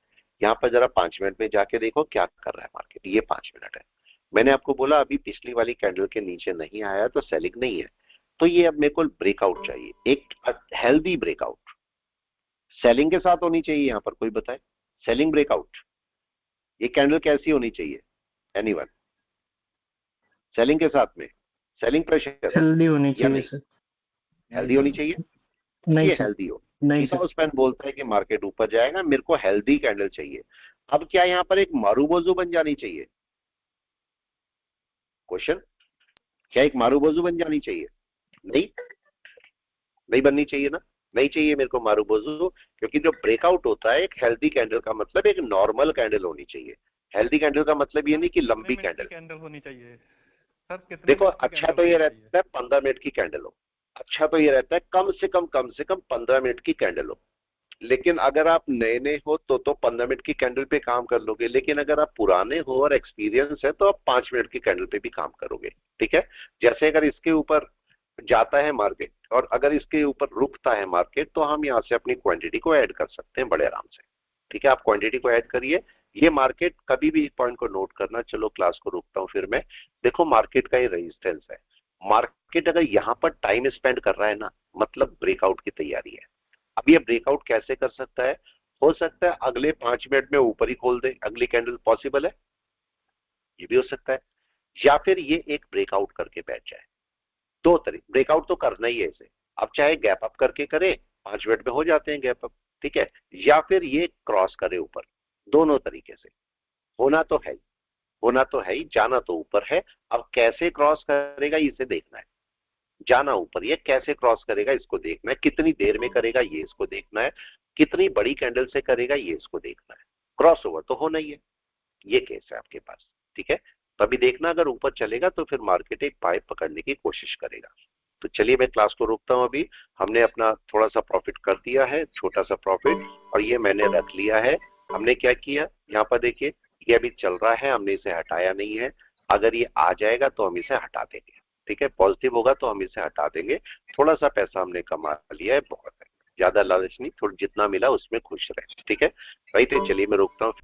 यहाँ पर जरा 5 मिनट में जाके देखो क्या कर रहा है मार्केट। ये 5 मिनट है, मैंने आपको बोला अभी पिछली वाली कैंडल के नीचे नहीं आया तो सेलिंग नहीं है। तो ये अब मेरे को ब्रेकआउट चाहिए, एक हेल्दी ब्रेकआउट। सेलिंग के साथ होनी चाहिए यहाँ पर, कोई बताए? सेलिंग ब्रेकआउट, ये कैंडल कैसी होनी चाहिए? एनीवन? सेलिंग के साथ में सेलिंग प्रेशर हेल्दी होनी या चाहिए नहीं? सर। हेल्दी होनी चाहिए, नहीं ये सर, हेल्दी हो। नहीं चिकागो सर। स्पैन बोलता है कि मार्केट ऊपर जाएगा, मेरे को हेल्दी कैंडल चाहिए। अब क्या यहाँ पर एक मारूबोजू बन जानी चाहिए? क्वेश्चन, क्या एक मारूबोजू बन जानी चाहिए? नहीं, नहीं बननी चाहिए ना, नहीं चाहिए मेरे को मारूबोजू। क्योंकि जो ब्रेकआउट होता है एक हेल्दी कैंडल का मतलब एक नॉर्मल कैंडल होनी चाहिए। हेल्दी कैंडल का मतलब ये नहीं कि लंबी कैंडल होनी चाहिए सर, कितने देखो मिनट की अच्छा कैंडल तो ये होनी चाहिए? रहता है 15 मिनट की कैंडल हो, अच्छा तो ये रहता है कम से कम 15 मिनट की कैंडल हो। लेकिन अगर आप नए नए हो तो 15 मिनट की कैंडल पे काम कर लोगे, लेकिन अगर आप पुराने हो और एक्सपीरियंस है तो आप 5 मिनट की कैंडल पे भी काम करोगे। ठीक है, जैसे अगर इसके ऊपर जाता है मार्केट और अगर इसके ऊपर रुकता है मार्केट तो हम यहाँ से अपनी क्वांटिटी को ऐड कर सकते हैं बड़े आराम से। ठीक है, आप क्वांटिटी को ऐड करिए। ये मार्केट कभी भी एक पॉइंट को नोट करना, चलो क्लास को रोकता हूं फिर मैं। देखो मार्केट का ये रेजिस्टेंस है, मार्केट अगर यहाँ पर टाइम स्पेंड कर रहा है ना, मतलब ब्रेकआउट की तैयारी है। अब ये ब्रेकआउट कैसे कर सकता है? हो सकता है अगले 5 मिनट में ऊपर ही खोल दे अगली कैंडल, पॉसिबल है, ये भी हो सकता है। या फिर ये एक ब्रेकआउट करके बैठ जाए। दो तरीके, ब्रेकआउट तो करना ही है इसे। अब चाहे गैप अप करके करे, 5 मिनट में हो जाते हैं गैप अप, ठीक है, या फिर ये क्रॉस करे ऊपर। दोनों तरीके से होना तो है ही, होना तो है ही, जाना तो ऊपर है। अब कैसे क्रॉस करेगा इसे देखना है। जाना ऊपर, ये कैसे क्रॉस करेगा इसको देखना है, कितनी देर में करेगा ये इसको देखना है, कितनी बड़ी कैंडल से करेगा ये इसको देखना है। क्रॉस ओवर तो होना ही है, ये केस है आपके पास। ठीक है, तभी देखना अगर ऊपर चलेगा तो फिर मार्केट एक पाइप पकड़ने की कोशिश करेगा। तो चलिए मैं क्लास को रोकता हूं अभी। हमने अपना थोड़ा सा प्रॉफिट कर दिया है, छोटा सा प्रॉफिट, और ये मैंने रख लिया है। हमने क्या किया, यहाँ पर देखिए ये अभी चल रहा है, हमने इसे हटाया नहीं है। अगर ये आ जाएगा तो हम इसे हटा देंगे। ठीक है, पॉजिटिव होगा तो हम इसे हटा देंगे। थोड़ा सा पैसा हमने कमा लिया है, बहुत है, ज्यादा लालच नहीं, थोड़ा जितना मिला उसमें खुश रहे। ठीक है, राइट है, चलिए मैं रोकता हूँ।